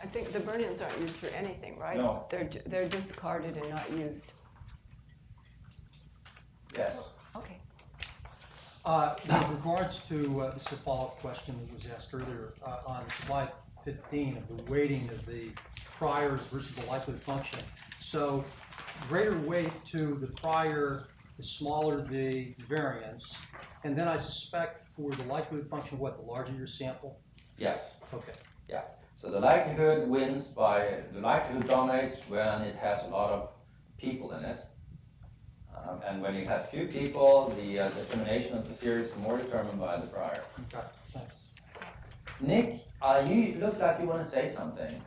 I think the burn-ins aren't used for anything, right? No. They're discarded and not used. Yes. Okay. With regards to this is a follow-up question that was asked earlier on slide 15 of the weighting of the priors versus the likelihood function. So greater weight to the prior, the smaller the variance. And then I suspect for the likelihood function, what, the larger your sample? Yes. Okay. Yeah. So the likelihood the likelihood dominates when it has a lot of people in it. And when it has few people, the determination of the series is more determined by the prior. Okay, thanks. Nick, you look like you want to say something.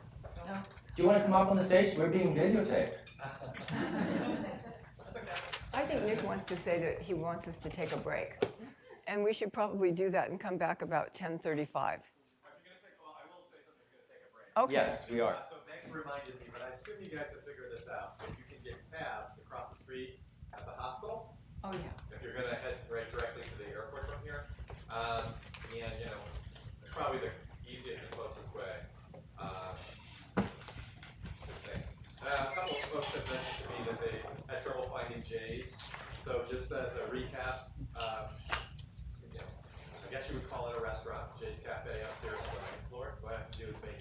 No. Do you want to come up on the stage? We're being videotaped. I think Nick wants to say that he wants us to take a break. And we should probably do that and come back about 10:35. I will say something, we're going to take a break. Okay. Yes, we are. So thanks for reminding me, but I assume you guys have figured this out. If you can get cabs across the street at the hospital, Oh, yeah. if you're going to head right directly to the airport from here, and you know, it's probably the easiest and closest way. A couple of folks have mentioned to me that they had trouble finding J's. So just as a recap, guess you would call it a restaurant, Jay's Cafe upstairs on the ninth floor. What I have to do is make